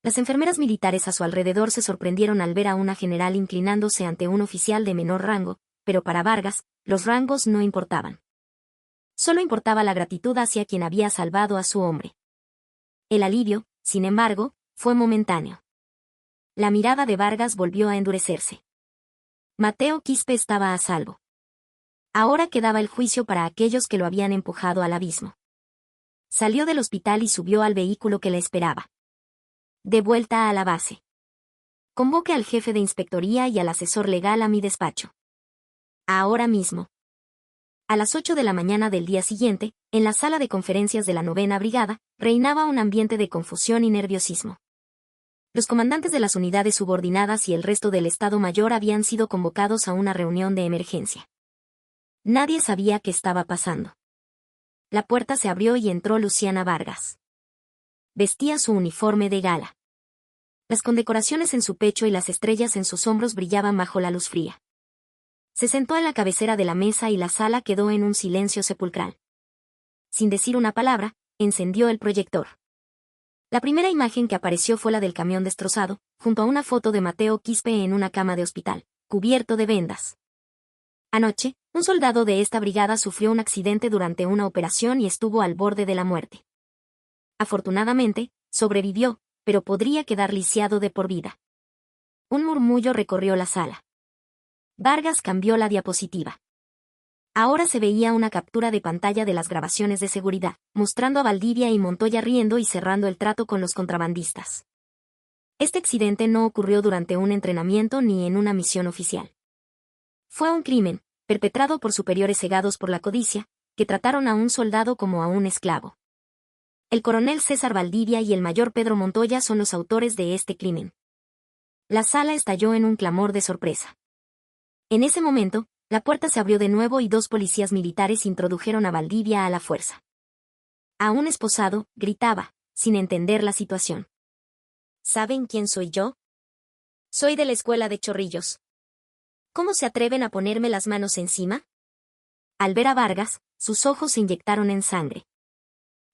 Las enfermeras militares a su alrededor se sorprendieron al ver a una general inclinándose ante un oficial de menor rango, pero para Vargas, los rangos no importaban. Solo importaba la gratitud hacia quien había salvado a su hombre. El alivio, sin embargo, fue momentáneo. La mirada de Vargas volvió a endurecerse. Mateo Quispe estaba a salvo. Ahora quedaba el juicio para aquellos que lo habían empujado al abismo. Salió del hospital y subió al vehículo que le esperaba. De vuelta a la base. «Convoque al jefe de inspectoría y al asesor legal a mi despacho. Ahora mismo». A las 8 de la mañana del día siguiente, en la sala de conferencias de la 9ª Brigada, reinaba un ambiente de confusión y nerviosismo. Los comandantes de las unidades subordinadas y el resto del Estado Mayor habían sido convocados a una reunión de emergencia. Nadie sabía qué estaba pasando. La puerta se abrió y entró Luciana Vargas. Vestía su uniforme de gala. Las condecoraciones en su pecho y las estrellas en sus hombros brillaban bajo la luz fría. Se sentó en la cabecera de la mesa y la sala quedó en un silencio sepulcral. Sin decir una palabra, encendió el proyector. La primera imagen que apareció fue la del camión destrozado, junto a una foto de Mateo Quispe en una cama de hospital, cubierto de vendas. Anoche, un soldado de esta brigada sufrió un accidente durante una operación y estuvo al borde de la muerte. Afortunadamente, sobrevivió, pero podría quedar lisiado de por vida. Un murmullo recorrió la sala. Vargas cambió la diapositiva. Ahora se veía una captura de pantalla de las grabaciones de seguridad, mostrando a Valdivia y Montoya riendo y cerrando el trato con los contrabandistas. Este accidente no ocurrió durante un entrenamiento ni en una misión oficial. Fue un crimen, perpetrado por superiores cegados por la codicia, que trataron a un soldado como a un esclavo. El coronel César Valdivia y el mayor Pedro Montoya son los autores de este crimen. La sala estalló en un clamor de sorpresa. En ese momento, la puerta se abrió de nuevo y 2 policías militares introdujeron a Valdivia a la fuerza. Aún esposado, gritaba, sin entender la situación. ¿Saben quién soy yo? Soy de la escuela de Chorrillos. ¿Cómo se atreven a ponerme las manos encima? Al ver a Vargas, sus ojos se inyectaron en sangre.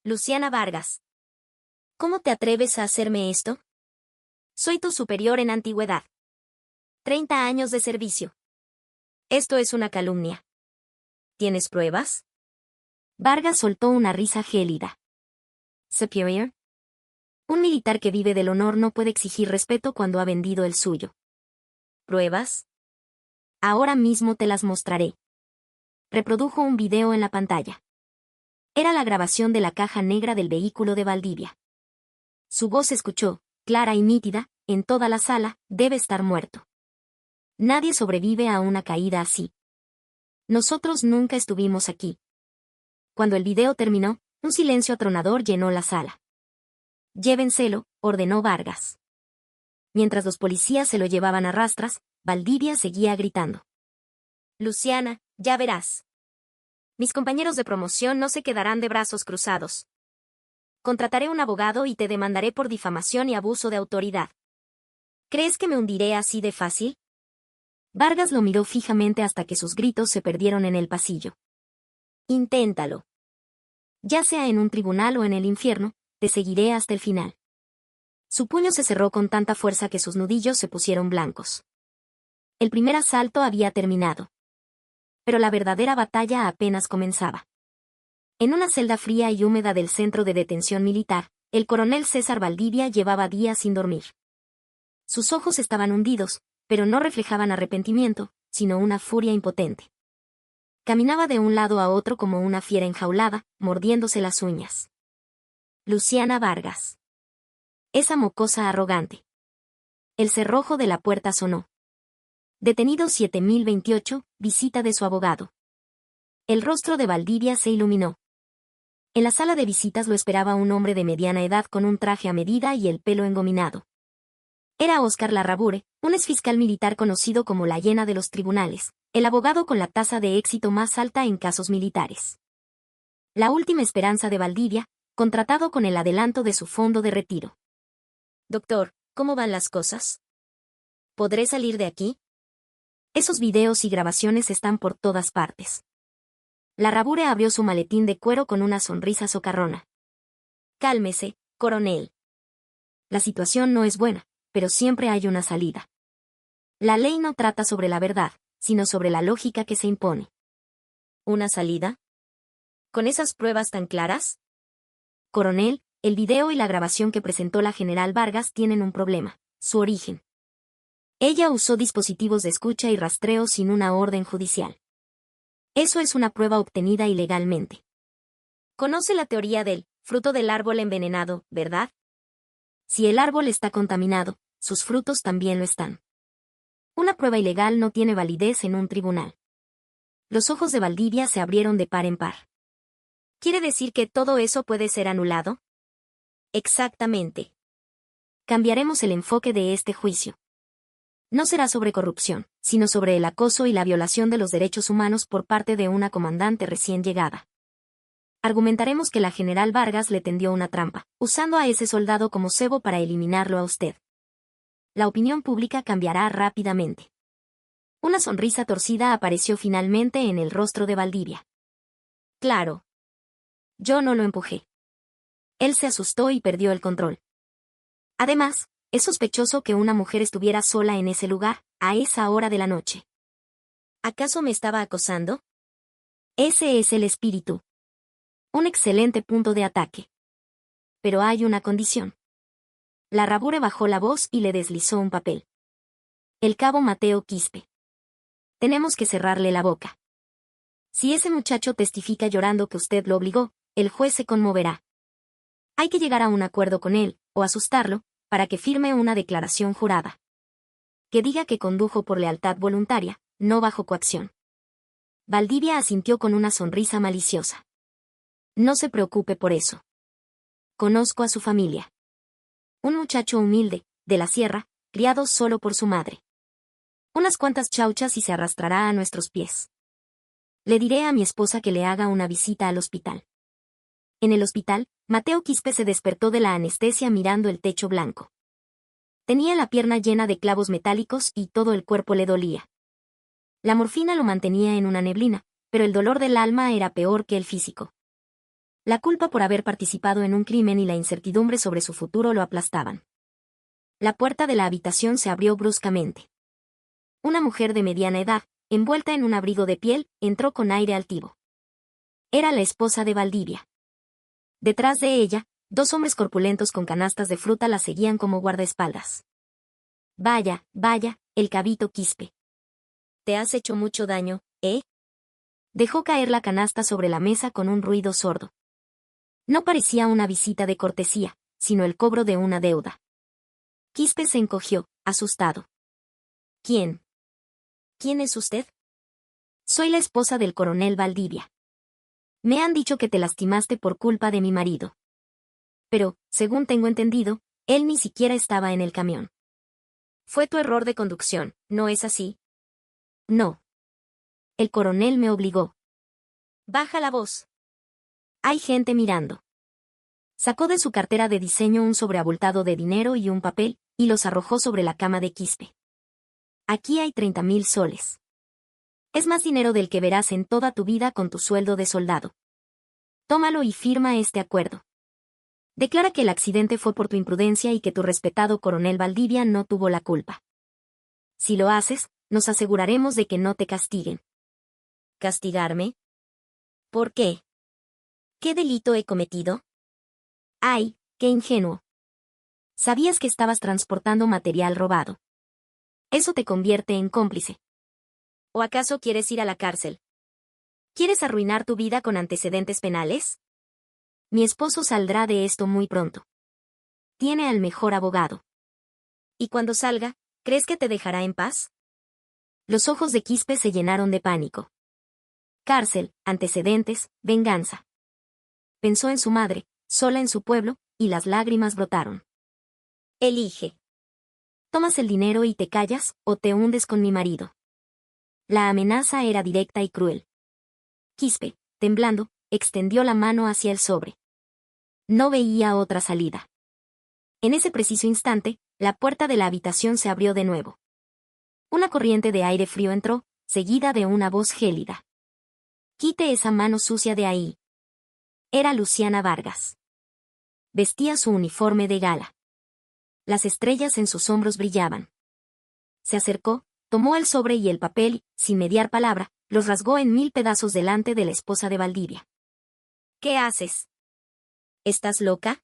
Luciana Vargas. ¿Cómo te atreves a hacerme esto? Soy tu superior en antigüedad. 30 años de servicio. Esto es una calumnia. ¿Tienes pruebas? Vargas soltó una risa gélida. Superior. Un militar que vive del honor no puede exigir respeto cuando ha vendido el suyo. ¿Pruebas? Ahora mismo te las mostraré. Reprodujo un video en la pantalla. Era la grabación de la caja negra del vehículo de Valdivia. Su voz se escuchó, clara y nítida, en toda la sala. Debe estar muerto. Nadie sobrevive a una caída así. Nosotros nunca estuvimos aquí. Cuando el video terminó, un silencio atronador llenó la sala. Llévenselo, ordenó Vargas. Mientras los policías se lo llevaban a rastras, Valdivia seguía gritando. Luciana, ya verás. Mis compañeros de promoción no se quedarán de brazos cruzados. Contrataré un abogado y te demandaré por difamación y abuso de autoridad. ¿Crees que me hundiré así de fácil? Vargas lo miró fijamente hasta que sus gritos se perdieron en el pasillo. Inténtalo. Ya sea en un tribunal o en el infierno, te seguiré hasta el final. Su puño se cerró con tanta fuerza que sus nudillos se pusieron blancos. El primer asalto había terminado. Pero la verdadera batalla apenas comenzaba. En una celda fría y húmeda del centro de detención militar, el coronel César Valdivia llevaba días sin dormir. Sus ojos estaban hundidos, pero no reflejaban arrepentimiento, sino una furia impotente. Caminaba de un lado a otro como una fiera enjaulada, mordiéndose las uñas. Luciana Vargas. Esa mocosa arrogante. El cerrojo de la puerta sonó. Detenido 7028, visita de su abogado. El rostro de Valdivia se iluminó. En la sala de visitas lo esperaba un hombre de mediana edad con un traje a medida y el pelo engominado. Era Óscar Larrabure, un exfiscal militar conocido como la hiena de los tribunales, el abogado con la tasa de éxito más alta en casos militares. La última esperanza de Valdivia, contratado con el adelanto de su fondo de retiro. Doctor, ¿cómo van las cosas? ¿Podré salir de aquí? Esos videos y grabaciones están por todas partes. Larrabure abrió su maletín de cuero con una sonrisa socarrona. Cálmese, coronel. La situación no es buena, pero siempre hay una salida. La ley no trata sobre la verdad, sino sobre la lógica que se impone. ¿Una salida? ¿Con esas pruebas tan claras? Coronel, el video y la grabación que presentó la general Vargas tienen un problema: su origen. Ella usó dispositivos de escucha y rastreo sin una orden judicial. Eso es una prueba obtenida ilegalmente. Conoce la teoría del fruto del árbol envenenado, ¿verdad? Si el árbol está contaminado, sus frutos también lo están. Una prueba ilegal no tiene validez en un tribunal. Los ojos de Valdivia se abrieron de par en par. ¿Quiere decir que todo eso puede ser anulado? Exactamente. Cambiaremos el enfoque de este juicio. No será sobre corrupción, sino sobre el acoso y la violación de los derechos humanos por parte de una comandante recién llegada. Argumentaremos que la general Vargas le tendió una trampa, usando a ese soldado como cebo para eliminarlo a usted. La opinión pública cambiará rápidamente. Una sonrisa torcida apareció finalmente en el rostro de Valdivia. Claro. Yo no lo empujé. Él se asustó y perdió el control. Además, es sospechoso que una mujer estuviera sola en ese lugar, a esa hora de la noche. ¿Acaso me estaba acosando? Ese es el espíritu. Un excelente punto de ataque. Pero hay una condición. Larrabure bajó la voz y le deslizó un papel. El cabo Mateo Quispe. Tenemos que cerrarle la boca. Si ese muchacho testifica llorando que usted lo obligó, el juez se conmoverá. Hay que llegar a un acuerdo con él, o asustarlo, para que firme una declaración jurada. Que diga que condujo por lealtad voluntaria, no bajo coacción. Valdivia asintió con una sonrisa maliciosa. No se preocupe por eso. Conozco a su familia. Un muchacho humilde, de la sierra, criado solo por su madre. Unas cuantas chauchas y se arrastrará a nuestros pies. Le diré a mi esposa que le haga una visita al hospital. En el hospital, Mateo Quispe se despertó de la anestesia mirando el techo blanco. Tenía la pierna llena de clavos metálicos y todo el cuerpo le dolía. La morfina lo mantenía en una neblina, pero el dolor del alma era peor que el físico. La culpa por haber participado en un crimen y la incertidumbre sobre su futuro lo aplastaban. La puerta de la habitación se abrió bruscamente. Una mujer de mediana edad, envuelta en un abrigo de piel, entró con aire altivo. Era la esposa de Valdivia. Detrás de ella, dos hombres corpulentos con canastas de fruta la seguían como guardaespaldas. Vaya, vaya, el cabito Quispe. Te has hecho mucho daño, ¿eh? Dejó caer la canasta sobre la mesa con un ruido sordo. No parecía una visita de cortesía, sino el cobro de una deuda. Quispe se encogió, asustado. ¿Quién? ¿Quién es usted? Soy la esposa del coronel Valdivia. Me han dicho que te lastimaste por culpa de mi marido. Pero, según tengo entendido, él ni siquiera estaba en el camión. Fue tu error de conducción, ¿no es así? No. El coronel me obligó. Baja la voz. Hay gente mirando. Sacó de su cartera de diseño un sobreabultado de dinero y un papel, y los arrojó sobre la cama de Quispe. Aquí hay 30,000 soles. Es más dinero del que verás en toda tu vida con tu sueldo de soldado. Tómalo y firma este acuerdo. Declara que el accidente fue por tu imprudencia y que tu respetado coronel Valdivia no tuvo la culpa. Si lo haces, nos aseguraremos de que no te castiguen. ¿Castigarme? ¿Por qué? ¿Qué delito he cometido? ¡Ay, qué ingenuo! Sabías que estabas transportando material robado. Eso te convierte en cómplice. ¿O acaso quieres ir a la cárcel? ¿Quieres arruinar tu vida con antecedentes penales? Mi esposo saldrá de esto muy pronto. Tiene al mejor abogado. ¿Y cuando salga, crees que te dejará en paz? Los ojos de Quispe se llenaron de pánico. Cárcel, antecedentes, venganza. Pensó en su madre, sola en su pueblo, y las lágrimas brotaron. Elige. Tomas el dinero y te callas, o te hundes con mi marido. La amenaza era directa y cruel. Quispe, temblando, extendió la mano hacia el sobre. No veía otra salida. En ese preciso instante, la puerta de la habitación se abrió de nuevo. Una corriente de aire frío entró, seguida de una voz gélida. Quite esa mano sucia de ahí. Era Luciana Vargas. Vestía su uniforme de gala. Las estrellas en sus hombros brillaban. Se acercó, tomó el sobre y el papel y, sin mediar palabra, los rasgó en 1000 pedazos delante de la esposa de Valdivia. ¿Qué haces? ¿Estás loca?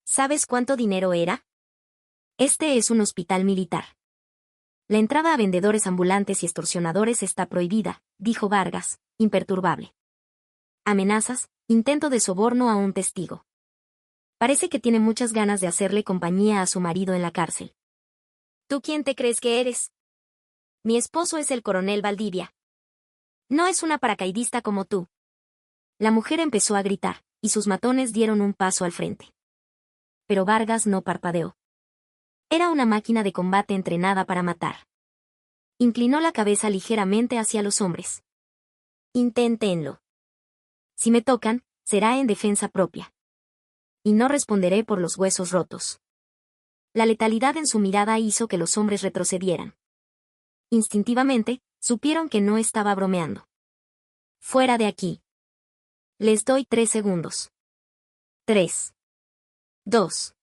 ¿Sabes cuánto dinero era? Este es un hospital militar. La entrada a vendedores ambulantes y extorsionadores está prohibida, dijo Vargas, imperturbable. Amenazas, intento de soborno a un testigo. Parece que tiene muchas ganas de hacerle compañía a su marido en la cárcel. ¿Tú quién te crees que eres? Mi esposo es el coronel Valdivia. No es una paracaidista como tú. La mujer empezó a gritar, y sus matones dieron un paso al frente. Pero Vargas no parpadeó. Era una máquina de combate entrenada para matar. Inclinó la cabeza ligeramente hacia los hombres. Inténtenlo. Si me tocan, será en defensa propia. Y no responderé por los huesos rotos. La letalidad en su mirada hizo que los hombres retrocedieran. Instintivamente, supieron que no estaba bromeando. Fuera de aquí. Les doy 3 segundos. 3. 2.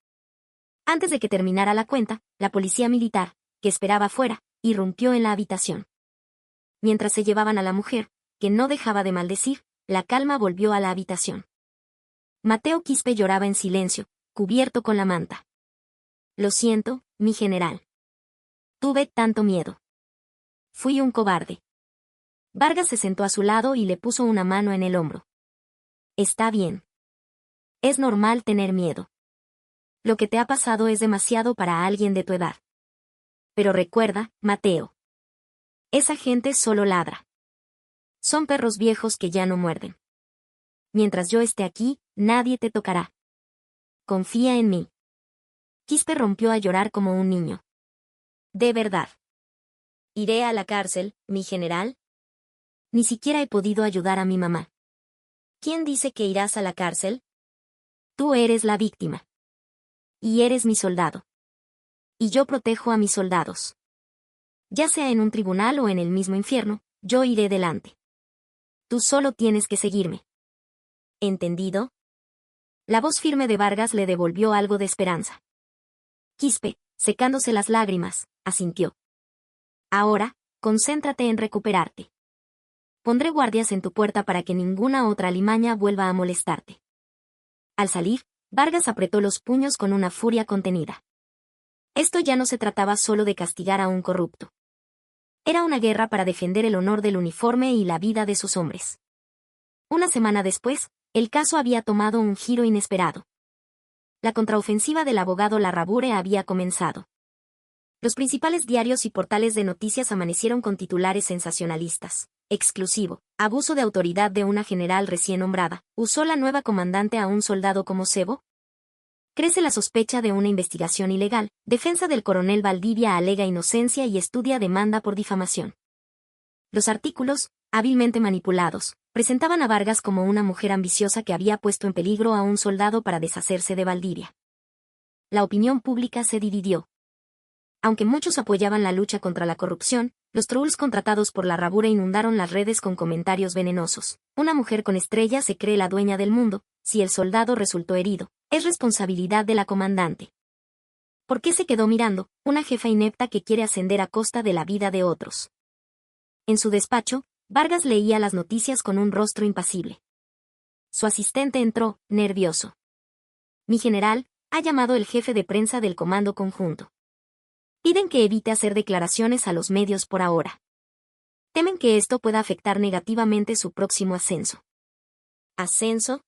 Antes de que terminara la cuenta, la policía militar, que esperaba afuera, irrumpió en la habitación. Mientras se llevaban a la mujer, que no dejaba de maldecir, la calma volvió a la habitación. Mateo Quispe lloraba en silencio, cubierto con la manta. Lo siento, mi general. Tuve tanto miedo. Fui un cobarde. Vargas se sentó a su lado y le puso una mano en el hombro. Está bien. Es normal tener miedo. Lo que te ha pasado es demasiado para alguien de tu edad. Pero recuerda, Mateo. Esa gente solo ladra. Son perros viejos que ya no muerden. Mientras yo esté aquí, nadie te tocará. Confía en mí. Quispe rompió a llorar como un niño. De verdad. ¿Iré a la cárcel, mi general? Ni siquiera he podido ayudar a mi mamá. ¿Quién dice que irás a la cárcel? Tú eres la víctima. Y eres mi soldado. Y yo protejo a mis soldados. Ya sea en un tribunal o en el mismo infierno, yo iré delante. Tú solo tienes que seguirme. ¿Entendido? La voz firme de Vargas le devolvió algo de esperanza. Quispe, secándose las lágrimas, asintió. Ahora, concéntrate en recuperarte. Pondré guardias en tu puerta para que ninguna otra alimaña vuelva a molestarte. Al salir, Vargas apretó los puños con una furia contenida. Esto ya no se trataba solo de castigar a un corrupto. Era una guerra para defender el honor del uniforme y la vida de sus hombres. Una semana después, el caso había tomado un giro inesperado. La contraofensiva del abogado Larrabure había comenzado. Los principales diarios y portales de noticias amanecieron con titulares sensacionalistas. Exclusivo, abuso de autoridad de una general recién nombrada. ¿Usó la nueva comandante a un soldado como cebo? Crece la sospecha de una investigación ilegal. Defensa del coronel Valdivia alega inocencia y estudia demanda por difamación. Los artículos, hábilmente manipulados, presentaban a Vargas como una mujer ambiciosa que había puesto en peligro a un soldado para deshacerse de Valdivia. La opinión pública se dividió. Aunque muchos apoyaban la lucha contra la corrupción, los trolls contratados por Larrabure inundaron las redes con comentarios venenosos. Una mujer con estrella se cree la dueña del mundo. Si el soldado resultó herido, es responsabilidad de la comandante. ¿Por qué se quedó mirando? Una jefa inepta que quiere ascender a costa de la vida de otros. En su despacho, Vargas leía las noticias con un rostro impasible. Su asistente entró, nervioso. Mi general, ha llamado el jefe de prensa del Comando Conjunto. Piden que evite hacer declaraciones a los medios por ahora. Temen que esto pueda afectar negativamente su próximo ascenso. ¿Ascenso?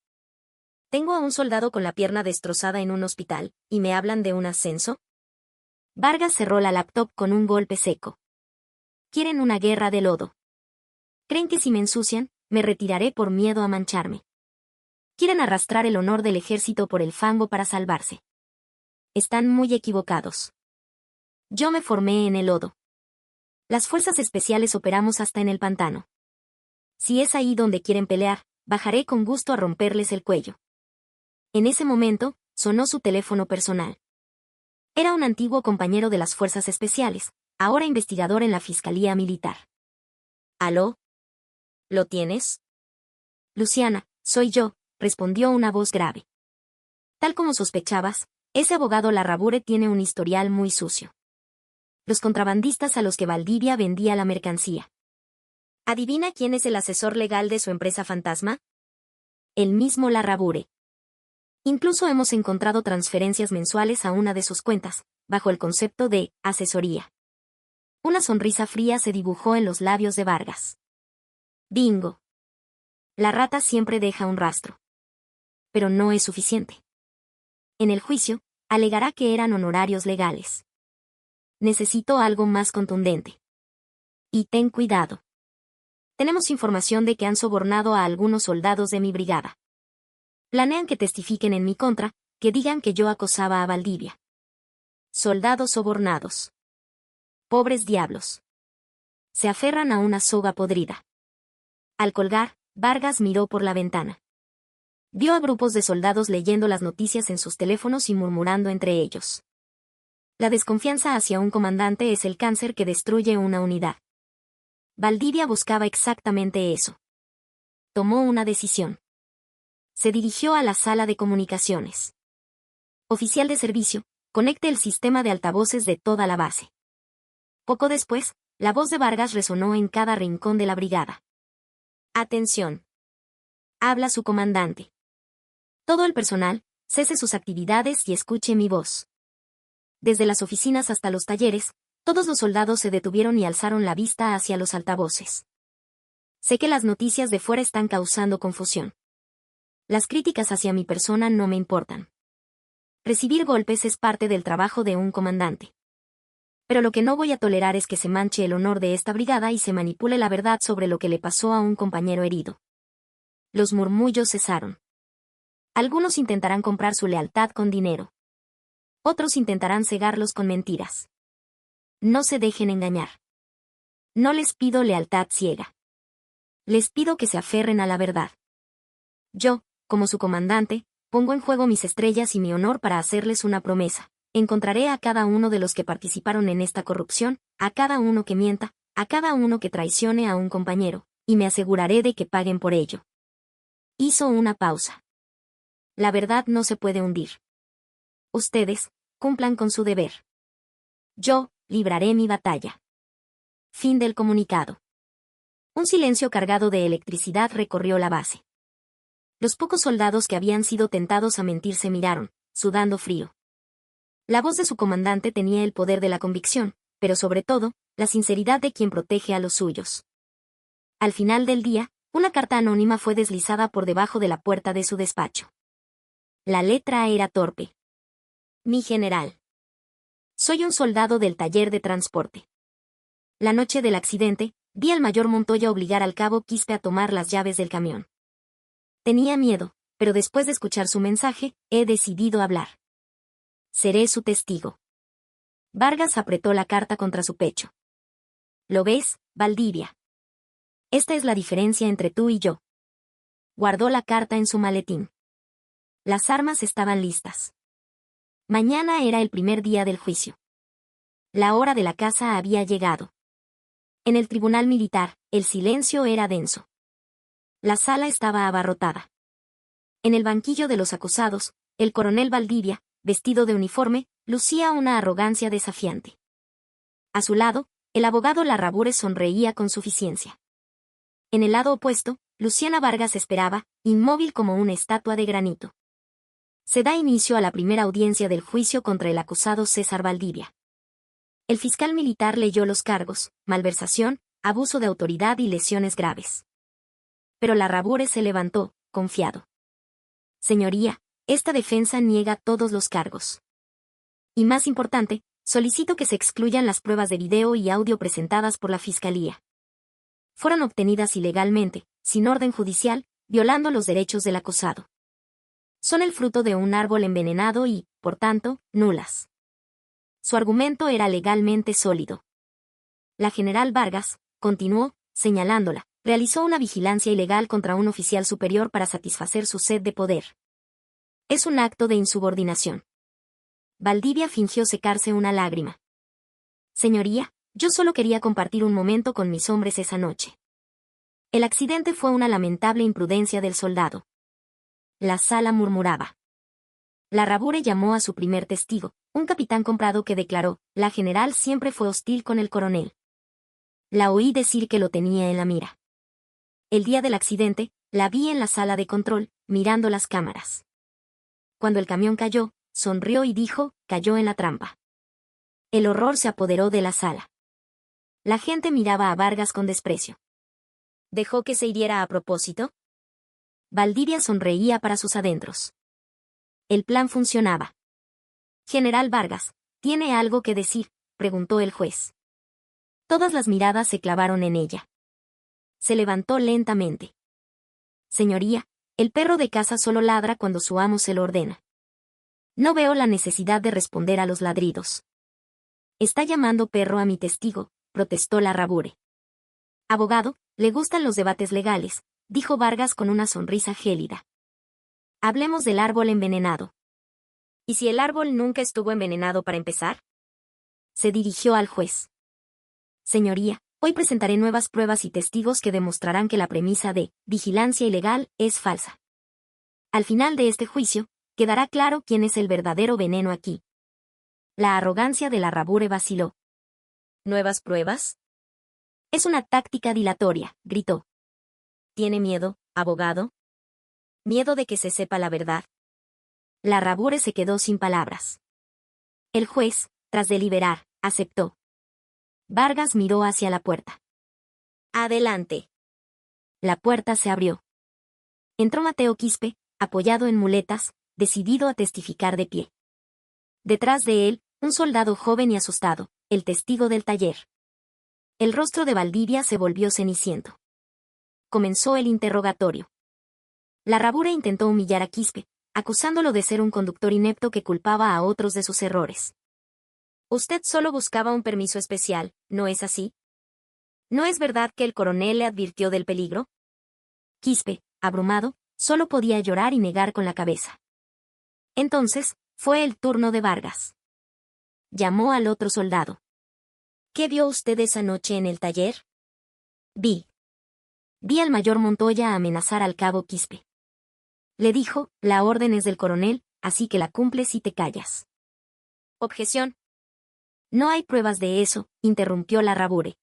Tengo a un soldado con la pierna destrozada en un hospital, ¿y me hablan de un ascenso? Vargas cerró la laptop con un golpe seco. Quieren una guerra de lodo. Creen que si me ensucian, me retiraré por miedo a mancharme. Quieren arrastrar el honor del ejército por el fango para salvarse. Están muy equivocados. Yo me formé en el lodo. Las fuerzas especiales operamos hasta en el pantano. Si es ahí donde quieren pelear, bajaré con gusto a romperles el cuello. En ese momento, sonó su teléfono personal. Era un antiguo compañero de las fuerzas especiales, ahora investigador en la Fiscalía Militar. ¿Aló? ¿Lo tienes? Luciana, soy yo, respondió una voz grave. Tal como sospechabas, ese abogado Larrabure tiene un historial muy sucio. Los contrabandistas a los que Valdivia vendía la mercancía. ¿Adivina quién es el asesor legal de su empresa fantasma? El mismo Larrabure. Incluso hemos encontrado transferencias mensuales a una de sus cuentas, bajo el concepto de asesoría. Una sonrisa fría se dibujó en los labios de Vargas. Bingo. La rata siempre deja un rastro. Pero no es suficiente. En el juicio, alegará que eran honorarios legales. Necesito algo más contundente. Y ten cuidado. Tenemos información de que han sobornado a algunos soldados de mi brigada. Planean que testifiquen en mi contra, que digan que yo acosaba a Valdivia. Soldados sobornados. Pobres diablos. Se aferran a una soga podrida. Al colgar, Vargas miró por la ventana. Vio a grupos de soldados leyendo las noticias en sus teléfonos y murmurando entre ellos. La desconfianza hacia un comandante es el cáncer que destruye una unidad. Valdivia buscaba exactamente eso. Tomó una decisión. Se dirigió a la sala de comunicaciones. Oficial de servicio, conecte el sistema de altavoces de toda la base. Poco después, la voz de Vargas resonó en cada rincón de la brigada. Atención. Habla su comandante. Todo el personal, cese sus actividades y escuche mi voz. Desde las oficinas hasta los talleres, todos los soldados se detuvieron y alzaron la vista hacia los altavoces. Sé que las noticias de fuera están causando confusión. Las críticas hacia mi persona no me importan. Recibir golpes es parte del trabajo de un comandante. Pero lo que no voy a tolerar es que se manche el honor de esta brigada y se manipule la verdad sobre lo que le pasó a un compañero herido. Los murmullos cesaron. Algunos intentarán comprar su lealtad con dinero. Otros intentarán cegarlos con mentiras. No se dejen engañar. No les pido lealtad ciega. Les pido que se aferren a la verdad. Yo, como su comandante, pongo en juego mis estrellas y mi honor para hacerles una promesa. Encontraré a cada uno de los que participaron en esta corrupción, a cada uno que mienta, a cada uno que traicione a un compañero, y me aseguraré de que paguen por ello. Hizo una pausa. La verdad no se puede hundir. Ustedes, cumplan con su deber. Yo, libraré mi batalla. Fin del comunicado. Un silencio cargado de electricidad recorrió la base. Los pocos soldados que habían sido tentados a mentir se miraron, sudando frío. La voz de su comandante tenía el poder de la convicción, pero sobre todo, la sinceridad de quien protege a los suyos. Al final del día, una carta anónima fue deslizada por debajo de la puerta de su despacho. La letra era torpe. Mi general. Soy un soldado del taller de transporte. La noche del accidente, vi al mayor Montoya obligar al cabo Quispe a tomar las llaves del camión. Tenía miedo, pero después de escuchar su mensaje, he decidido hablar. Seré su testigo. Vargas apretó la carta contra su pecho. ¿Lo ves, Valdivia? Esta es la diferencia entre tú y yo. Guardó la carta en su maletín. Las armas estaban listas. Mañana era el primer día del juicio. La hora de la caza había llegado. En el tribunal militar, el silencio era denso. La sala estaba abarrotada. En el banquillo de los acusados, el coronel Valdivia, vestido de uniforme, lucía una arrogancia desafiante. A su lado, el abogado Larrabures sonreía con suficiencia. En el lado opuesto, Luciana Vargas esperaba, inmóvil como una estatua de granito. Se da inicio a la primera audiencia del juicio contra el acusado César Valdivia. El fiscal militar leyó los cargos: malversación, abuso de autoridad y lesiones graves. Pero Larrabures se levantó, confiado. Señoría, esta defensa niega todos los cargos. Y más importante, solicito que se excluyan las pruebas de video y audio presentadas por la Fiscalía. Fueron obtenidas ilegalmente, sin orden judicial, violando los derechos del acusado. Son el fruto de un árbol envenenado y, por tanto, nulas. Su argumento era legalmente sólido. La general Vargas, continuó, señalándola, realizó una vigilancia ilegal contra un oficial superior para satisfacer su sed de poder. Es un acto de insubordinación. Valdivia fingió secarse una lágrima. Señoría, yo solo quería compartir un momento con mis hombres esa noche. El accidente fue una lamentable imprudencia del soldado. La sala murmuraba. Larrabure llamó a su primer testigo, un capitán comprado que declaró: la general siempre fue hostil con el coronel. La oí decir que lo tenía en la mira. El día del accidente, la vi en la sala de control, mirando las cámaras. Cuando el camión cayó, sonrió y dijo: cayó en la trampa. El horror se apoderó de la sala. La gente miraba a Vargas con desprecio. ¿Dejó que se hiriera a propósito? Valdivia sonreía para sus adentros. El plan funcionaba. General Vargas, ¿tiene algo que decir?, preguntó el juez. Todas las miradas se clavaron en ella. Se levantó lentamente. Señoría, el perro de casa solo ladra cuando su amo se lo ordena. No veo la necesidad de responder a los ladridos. Está llamando perro a mi testigo, protestó Larrabure. Abogado, le gustan los debates legales, dijo Vargas con una sonrisa gélida. Hablemos del árbol envenenado. ¿Y si el árbol nunca estuvo envenenado para empezar? Se dirigió al juez. Señoría, hoy presentaré nuevas pruebas y testigos que demostrarán que la premisa de vigilancia ilegal es falsa. Al final de este juicio, quedará claro quién es el verdadero veneno aquí. La arrogancia de Larrabure vaciló. ¿Nuevas pruebas? Es una táctica dilatoria, gritó. ¿Tiene miedo, abogado? ¿Miedo de que se sepa la verdad? Larrabure se quedó sin palabras. El juez, tras deliberar, aceptó. Vargas miró hacia la puerta. Adelante. La puerta se abrió. Entró Mateo Quispe, apoyado en muletas, decidido a testificar de pie. Detrás de él, un soldado joven y asustado, el testigo del taller. El rostro de Valdivia se volvió ceniciento. Comenzó el interrogatorio. Larrabure intentó humillar a Quispe, acusándolo de ser un conductor inepto que culpaba a otros de sus errores. Usted solo buscaba un permiso especial, ¿no es así? ¿No es verdad que el coronel le advirtió del peligro? Quispe, abrumado, solo podía llorar y negar con la cabeza. Entonces, fue el turno de Vargas. Llamó al otro soldado. ¿Qué vio usted esa noche en el taller? Vi al mayor Montoya amenazar al cabo Quispe. Le dijo, la orden es del coronel, así que la cumples y te callas. Objeción. No hay pruebas de eso, interrumpió Larrabure.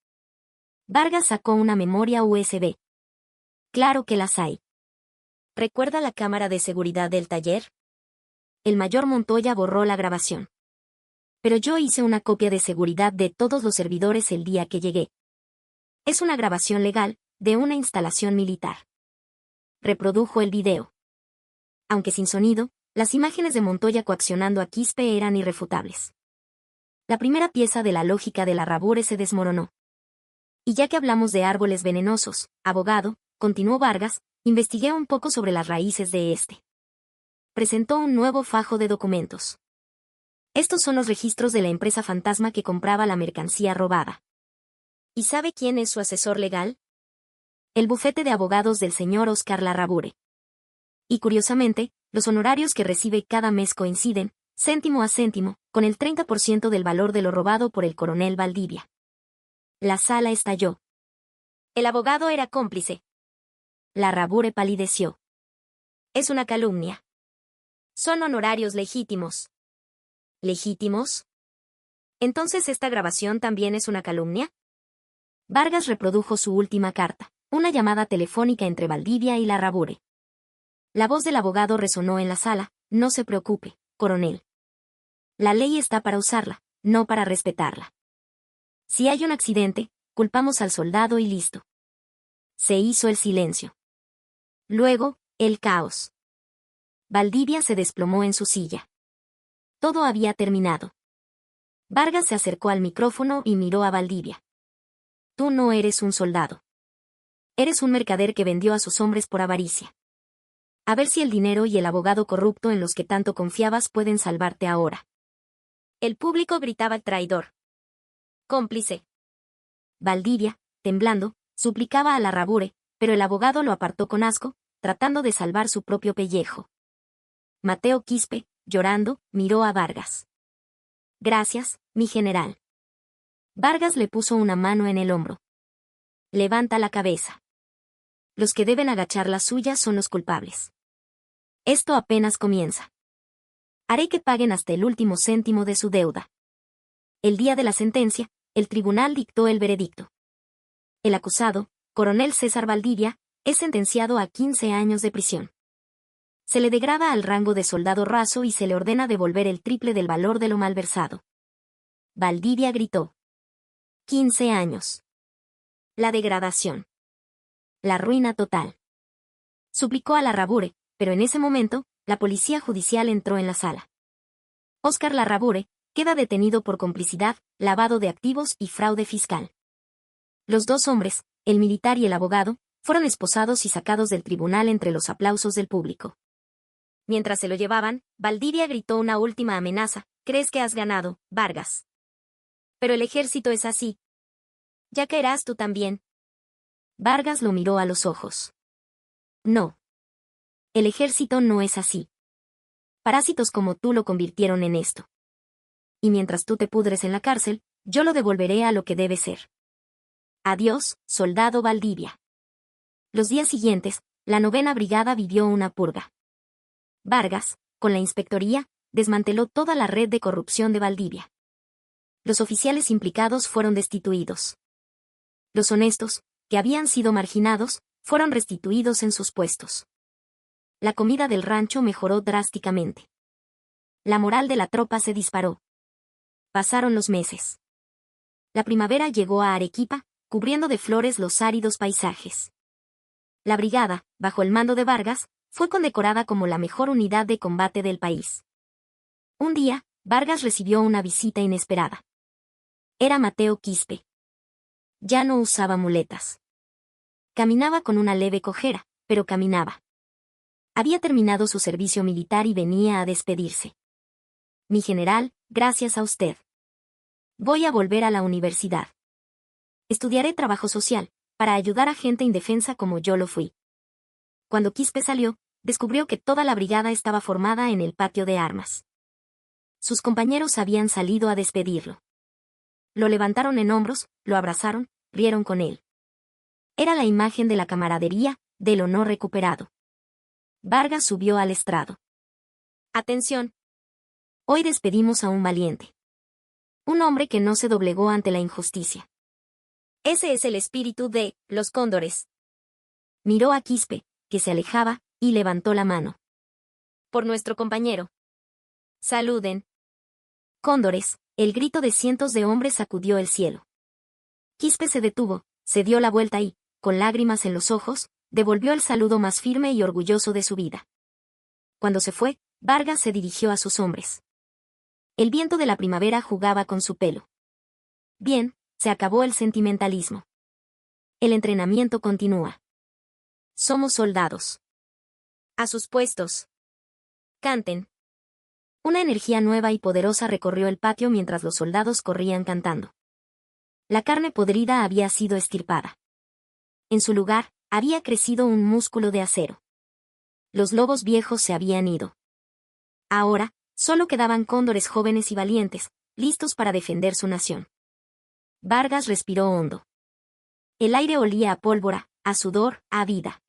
Vargas sacó una memoria USB. Claro que las hay. ¿Recuerda la cámara de seguridad del taller? El mayor Montoya borró la grabación. Pero yo hice una copia de seguridad de todos los servidores el día que llegué. Es una grabación legal, de una instalación militar. Reprodujo el video. Aunque sin sonido, las imágenes de Montoya coaccionando a Quispe eran irrefutables. La primera pieza de la lógica de Larrabure se desmoronó. Y ya que hablamos de árboles venenosos, abogado, continuó Vargas, investigué un poco sobre las raíces de este. Presentó un nuevo fajo de documentos. Estos son los registros de la empresa fantasma que compraba la mercancía robada. ¿Y sabe quién es su asesor legal? El bufete de abogados del señor Oscar Larrabure. Y curiosamente, los honorarios que recibe cada mes coinciden, céntimo a céntimo, con el 30% del valor de lo robado por el coronel Valdivia. La sala estalló. El abogado era cómplice. Larrabure palideció. Es una calumnia. Son honorarios legítimos. ¿Legítimos? ¿Entonces esta grabación también es una calumnia? Vargas reprodujo su última carta, una llamada telefónica entre Valdivia y Larrabure. La voz del abogado resonó en la sala, no se preocupe, coronel. La ley está para usarla, no para respetarla. Si hay un accidente, culpamos al soldado y listo. Se hizo el silencio. Luego, el caos. Valdivia se desplomó en su silla. Todo había terminado. Vargas se acercó al micrófono y miró a Valdivia. Tú no eres un soldado. Eres un mercader que vendió a sus hombres por avaricia. A ver si el dinero y el abogado corrupto en los que tanto confiabas pueden salvarte ahora. El público gritaba traidor. Cómplice. Valdivia, temblando, suplicaba a Larrabure, pero el abogado lo apartó con asco, tratando de salvar su propio pellejo. Mateo Quispe, llorando, miró a Vargas. Gracias, mi general. Vargas le puso una mano en el hombro. Levanta la cabeza. Los que deben agachar la suya son los culpables. Esto apenas comienza. Haré que paguen hasta el último céntimo de su deuda. El día de la sentencia, el tribunal dictó el veredicto. El acusado, coronel César Valdivia, es sentenciado a 15 años de prisión. Se le degrada al rango de soldado raso y se le ordena devolver el triple del valor de lo malversado. Valdivia gritó. 15 años. La degradación. La ruina total. Suplicó a Larrabure, pero en ese momento, la policía judicial entró en la sala. Óscar Larrabure queda detenido por complicidad, lavado de activos y fraude fiscal. Los dos hombres, el militar y el abogado, fueron esposados y sacados del tribunal entre los aplausos del público. Mientras se lo llevaban, Valdivia gritó una última amenaza. ¿Crees que has ganado, Vargas? Pero el ejército es así. Ya caerás tú también. Vargas lo miró a los ojos. No. El ejército no es así. Parásitos como tú lo convirtieron en esto. Y mientras tú te pudres en la cárcel, yo lo devolveré a lo que debe ser. Adiós, soldado Valdivia. Los días siguientes, la 9ª Brigada vivió una purga. Vargas, con la inspectoría, desmanteló toda la red de corrupción de Valdivia. Los oficiales implicados fueron destituidos. Los honestos, que habían sido marginados, fueron restituidos en sus puestos. La comida del rancho mejoró drásticamente. La moral de la tropa se disparó. Pasaron los meses. La primavera llegó a Arequipa, cubriendo de flores los áridos paisajes. La brigada, bajo el mando de Vargas, fue condecorada como la mejor unidad de combate del país. Un día, Vargas recibió una visita inesperada. Era Mateo Quispe. Ya no usaba muletas. Caminaba con una leve cojera, pero caminaba. Había terminado su servicio militar y venía a despedirse. Mi general, gracias a usted. Voy a volver a la universidad. Estudiaré trabajo social, para ayudar a gente indefensa como yo lo fui. Cuando Quispe salió, descubrió que toda la brigada estaba formada en el patio de armas. Sus compañeros habían salido a despedirlo. Lo levantaron en hombros, lo abrazaron, rieron con él. Era la imagen de la camaradería, del honor recuperado. Vargas subió al estrado. Atención. Hoy despedimos a un valiente. Un hombre que no se doblegó ante la injusticia. Ese es el espíritu de los cóndores. Miró a Quispe, que se alejaba, y levantó la mano. Por nuestro compañero. Saluden. Cóndores, el grito de cientos de hombres sacudió el cielo. Quispe se detuvo, se dio la vuelta y, con lágrimas en los ojos, devolvió el saludo más firme y orgulloso de su vida. Cuando se fue, Vargas se dirigió a sus hombres. El viento de la primavera jugaba con su pelo. Bien, se acabó el sentimentalismo. El entrenamiento continúa. Somos soldados. A sus puestos. Canten. Una energía nueva y poderosa recorrió el patio mientras los soldados corrían cantando. La carne podrida había sido estirpada. En su lugar, había crecido un músculo de acero. Los lobos viejos se habían ido. Ahora, solo quedaban cóndores jóvenes y valientes, listos para defender su nación. Vargas respiró hondo. El aire olía a pólvora, a sudor, a vida.